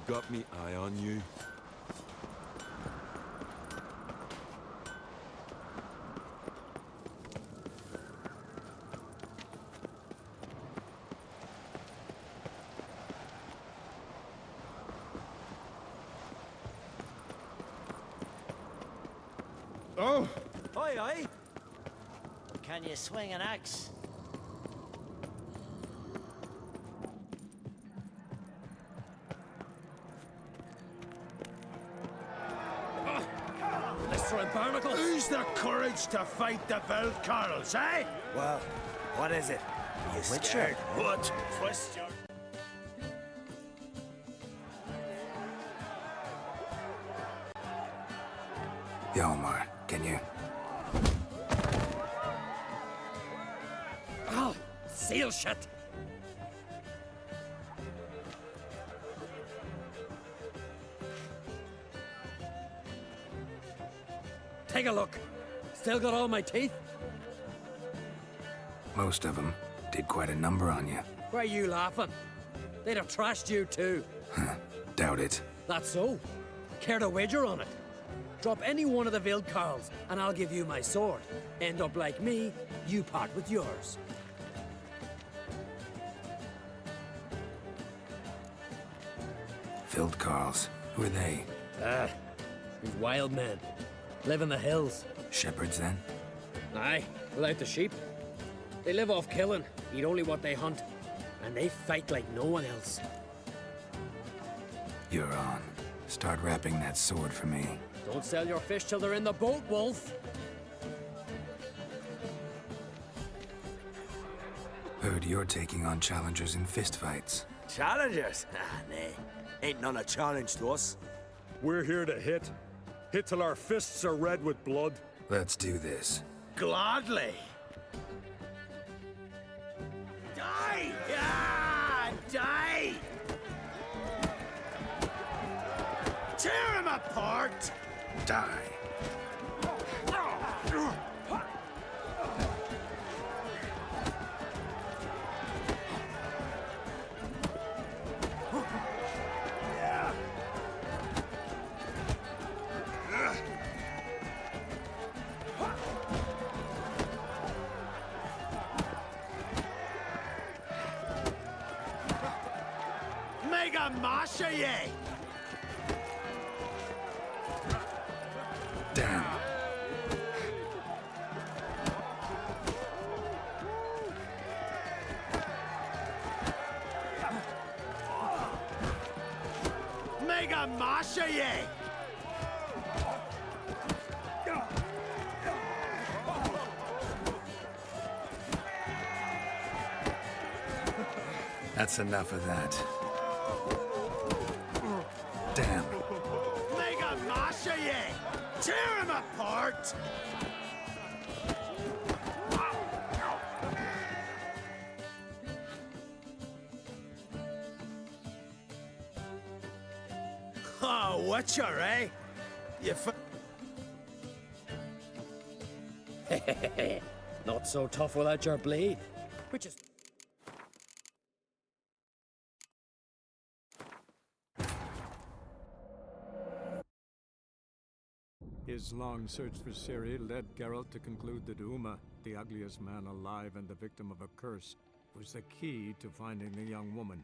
got me eye on you. Oh! Oi, oi! Can you swing an axe? Let's throw in barnacles. Who's the courage to fight the Veld Carls, eh? Well, what is it? You scared? What? Twist your... Hjalmar, can you? Oh, seal shut. Take a look. Still got all my teeth? Most of them did quite a number on you. Why are you laughing? They'd have trashed you too. Doubt it. That's so. Care to wager on it? Drop any one of the Veld Carls, and I'll give you my sword. End up like me, you part with yours. Veld Carls. Who are they? These wild men. Live in the hills. Shepherds, then? Aye, without the sheep. They live off killing, eat only what they hunt, and they fight like no one else. You're on. Start wrapping that sword for me. Don't sell your fish till they're in the boat, Wolf. Heard you're taking on challengers in fistfights. Challengers? Ah, nay. Ain't none a challenge to us. We're here to hit. Hit till our fists are red with blood. Let's do this. Gladly. Die! Yeah! Die! Tear him apart! Die. Mega Masha ye! Damn. Mega Masha ye! That's enough of that. Damn. Mega Masha ye! Tear him apart! Oh, Witcher, eh? You Not so tough without your blade. Which is... His long search for Ciri led Geralt to conclude that Uma, the ugliest man alive and the victim of a curse, was the key to finding the young woman.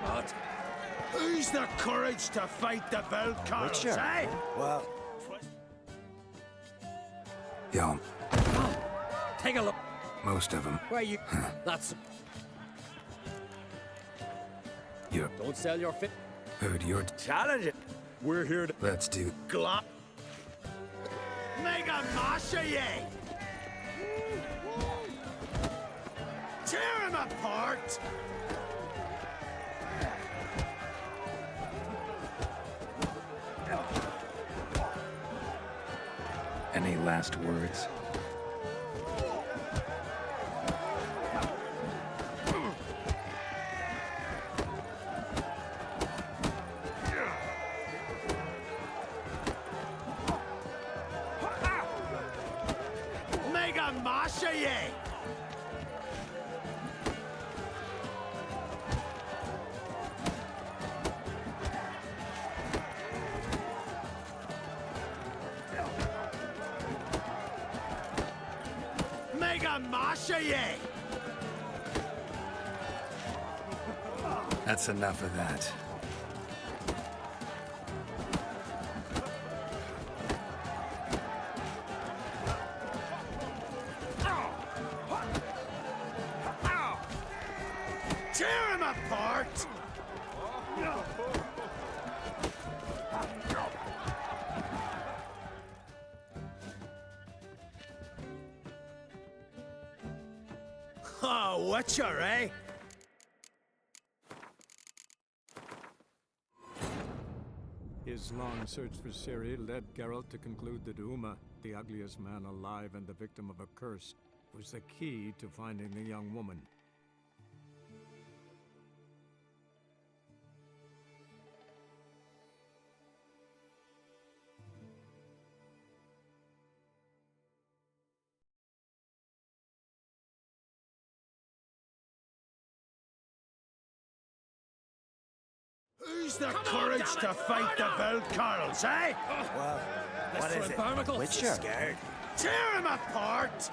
What? Who's the courage to fight the Veld Carls, Witcher? eh? Well, Yo, Take a look. most of them. Where you... That's... You're... Don't sell your fish. Heard you're... challenge. We're here to... Let's do... Glop. Mega Masha ye! Tear him apart! Any last words? Mega Masha ye! Mega Masha ye! That's enough of that. Tear him apart! Oh, Witcher, eh? His long search for Ciri led Geralt to conclude that Uma, the ugliest man alive and the victim of a curse, was the key to finding the young woman. Who's the courage to fight the Belt Carls, eh? Well, what is it? Witcher? Scared. Tear him apart!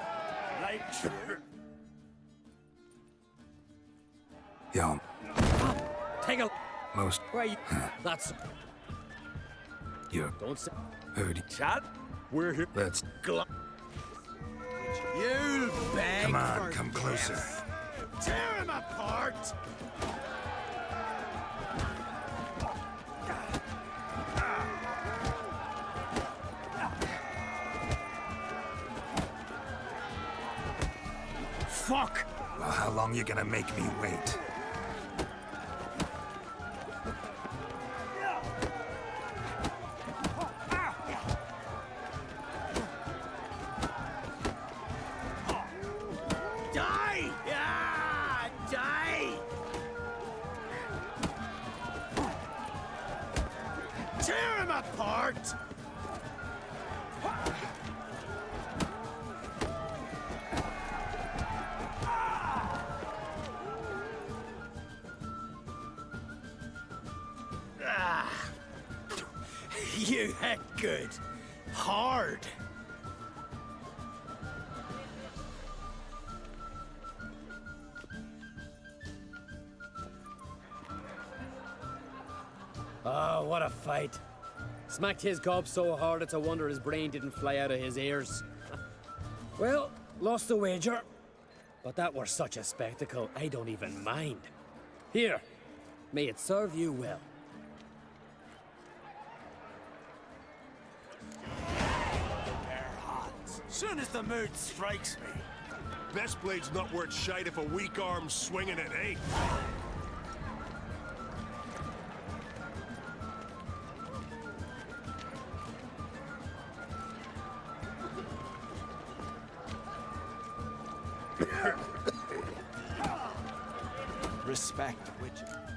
Like... Yo, Take a... most... Where you... That's... You Don't say... heard. Chat? We're here. Let's... You beg Come on, for come closer. death. Tear him apart! Fuck! Well, how long you gonna make me wait? Die! Ah, die! Tear him apart! Ah. You hit good. Hard. Oh, what a fight. Smacked his gob so hard it's a wonder his brain didn't fly out of his ears. Well, lost the wager. But that were such a spectacle, I don't even mind. Here, may it serve you well. Soon as the mood strikes me. Best blade's not worth shite if a weak arm's swinging it, eh? Respect, Witcher.